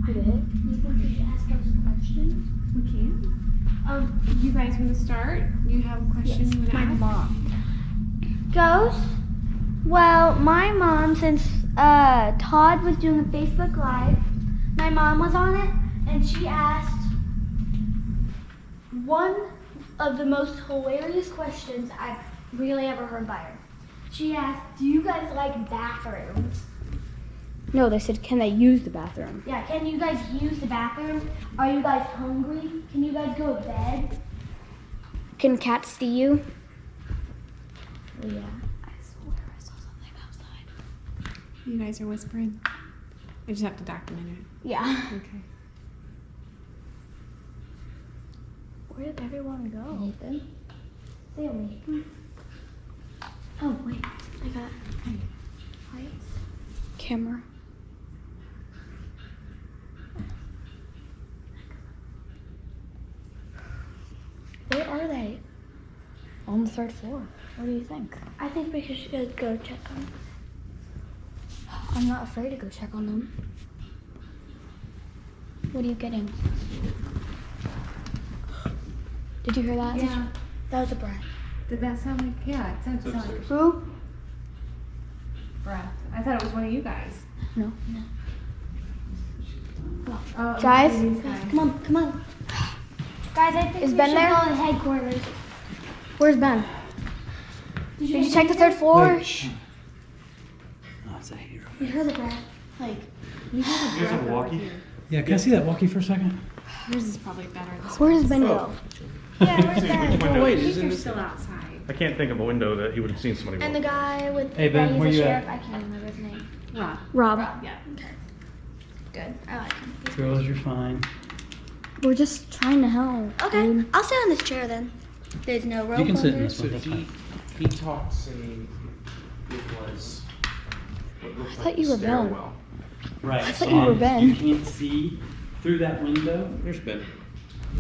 Who the heck? You think we should ask those questions? We can. You guys want to start? You have a question you would My ask? mom. Ghost? Well, my mom, since Todd was doing a Facebook Live, my mom was on it, and she asked one of the most hilarious questions I've really ever heard by her. She asked, do you guys like bathrooms? No, they said, can they use the bathroom? Yeah, can you guys use the bathroom? Are you guys hungry? Can you guys go to bed? Can cats see you? Yeah. I swear I saw something outside. You guys are whispering. I just have to document it. Yeah. Okay. Where did everyone go? Nathan? Family. Oh, wait. I got lights. Camera. Where are they? On the 3rd floor. What do you think? I think we should go check on them. I'm not afraid to go check on them. What are you getting? Did you hear that? Yeah. That was a breath. Did that sound like? Yeah, it sounded like Who? breath. I thought it was one of you guys. No. Oh, Guys? these guys. Come on, come on. Guys, I think Is we Ben should there? go to headquarters. Where's Ben? Did Did you check the 3rd floor? Shh. Oh, it's a hero. You heard the breath. Like, You guys have a walkie? Yeah, can I see that walkie for a second? yours is probably better. This Where does Ben go? Yeah, where's Ben? Oh, wait, one. You're still outside. I can't think of a window that he would have seen somebody And the walk. guy with Hey, Ben, he's where the you sheriff. at? I can't remember his name. Rob. Rob. Yeah. Good. I like him. Girls, you're fine. We're just trying to help. Okay, dude. I'll sit on this chair then. There's no rope. You can sit in under this So one. That's he fine. talked saying it was what looked I like thought you a were Ben. stairwell. Right. I thought you were Ben. You can't see through that window. There's Ben.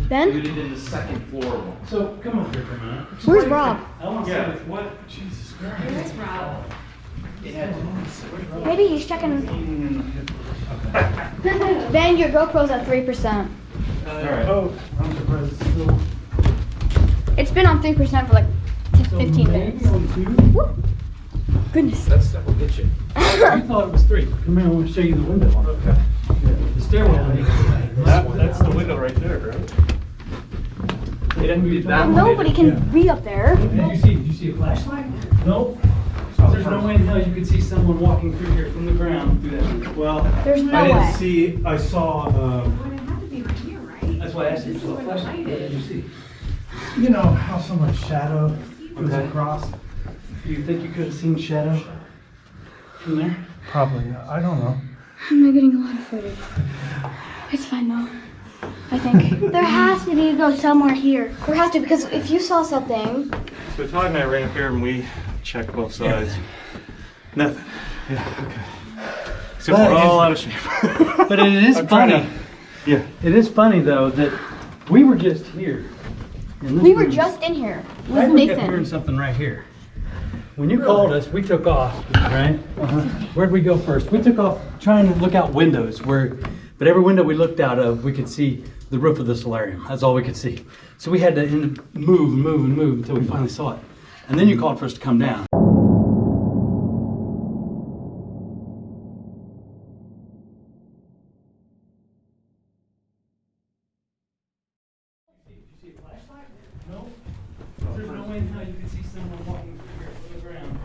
Ben? Rooted in the second floor one. So come on here for a minute. Where's Rob? I want to Yeah. see what. Jesus Christ. Where's Rob? Maybe he's checking. Ben, your GoPro's at 3%. Oh, I'm surprised it's still. It's been on 3% for like 15 minutes. Woo. Goodness. That will get you. I thought it was 3. Come here, I want to show you the window. Okay. The stairwell. That's the window right there, right? Nobody can be up there. Did you see a flashlight? Nope. There's no way in hell you could see someone walking through here from the ground through that. Well, There's no I didn't way. see. I saw. Would it have to be right here, right? That's why I asked you This for is the where the flashlight. light What did you is. see? You know how someone's shadow goes Okay. across. Do you think you could have seen shadow from there? Probably not. I don't know. I'm not getting a lot of footage. It's fine though. I think. There has to be go somewhere here. There has to, because if you saw something. So Todd and I ran up here and we checked both sides. Nothing. Yeah. Okay. Except we're all out of shape. But it is I'm trying funny. to- Yeah. It is funny though that we were just here. in this We were room. just in here I with kept hearing Nathan. something right here. When you called us, we took off, right? Where'd we go first? We took off trying to look out windows, but every window we looked out of, we could see the roof of the solarium. That's all we could see. So we had to move until we finally saw it. And then you called for us to come down. There's no way in hell you could see someone walking through here from the ground.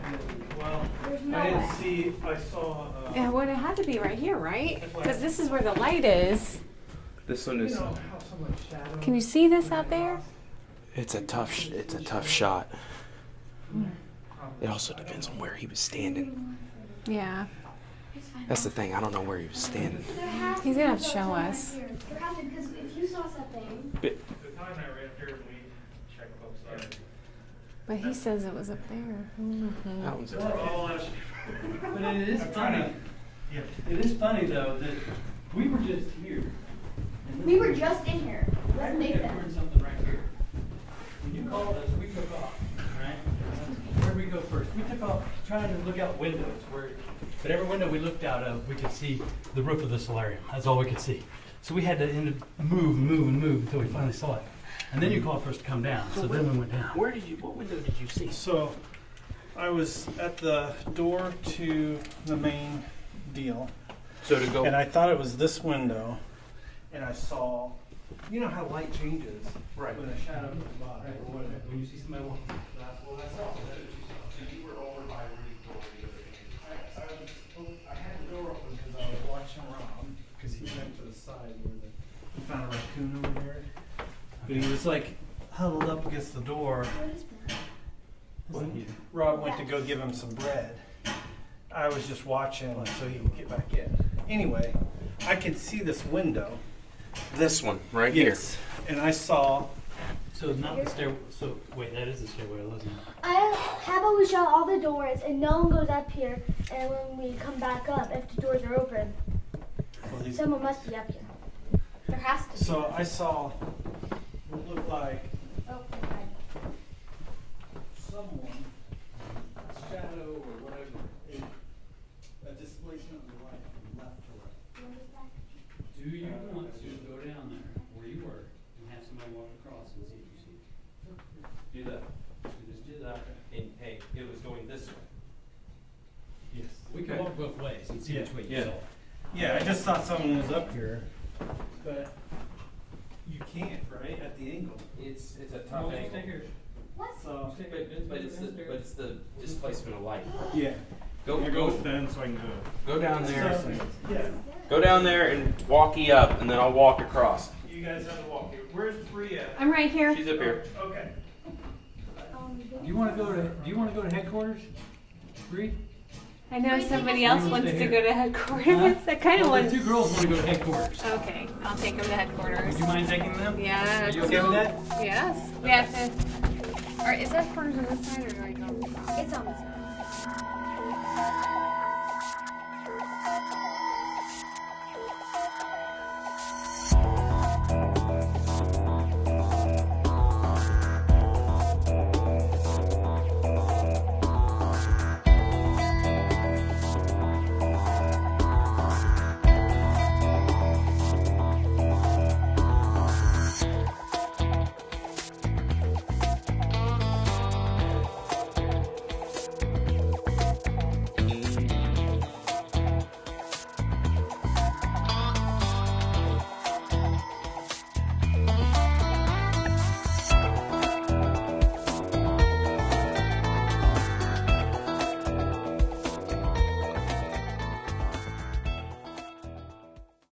Well, no I didn't way. see. I saw. Yeah, would it have to be right here, right? Because this is where the light is. This one is. How someone's shadow. Can you see this out there? It's a tough shot. It also depends on where he was standing. Yeah. That's the thing. I don't know where he was standing. He's gonna have to show us. There has to, because if you saw something. So Todd and I ran up here and we checked both sides. But he says it was up there. That one's We're all out of shape. But it is funny. Yeah. It is funny though that we were just here. And We were just in here I with kept Nathan. hearing something right here. When you called us, we took off, right? Where'd we go first? We took off trying to look out windows, but every window we looked out of, we could see the roof of the solarium. That's all we could see. So we had to move until we finally saw it. And then you called for us to come down, so then we went down. What window did you see? So, I was at the door to the main deal, So to go. and I thought it was this window, and I saw. You know how light changes, Right. When a shadow comes by. When you see somebody walking. That's what I saw. That's what you saw. So you were over by Rudy's door the other day. I had the door open because I was watching Rob because he went to the side where he found a raccoon over there. But he was like huddled up against the door. Rob went to go give him some bread. I was just watching so he could get back in. Anyway, I could see this window. This one right Yes. And I saw. So not the stair. So wait, that is the stairwell, isn't it? How about we shut all the doors and no one goes up here, and when we come back up, if the doors are open, Well, he's- someone must be up here. There has to be. So I saw what looked like Oh, okay. someone, a shadow or whatever, a displacement of the light from left to right. Do you want to go down there where you were and have somebody walk across and see if you see it? Do that. So just do that. And hey, it was going this way. Yes. We can walk both ways and see which way you Yeah. saw. Yeah, I just thought someone was up here, but you can't, right, at the angle. It's a Come on, just stay here. So, But it's the displacement of light. yeah. Go Ben so I can go down there. So, yeah, Go down there and walkie up, and then I'll walk across. you guys have to walk here. Where's Bree at? I'm right here. She's up here. Okay. Do you want to go to headquarters, Bree? I know somebody else Stay wants to here. go to headquarters. I kind of Well, want. the two girls want to go to headquarters. Okay, I'll take them to headquarters. Would you mind taking them? Yeah. Are you okay with that? Yes. We have to. Or is headquarters on this side or do I go? It's on this side.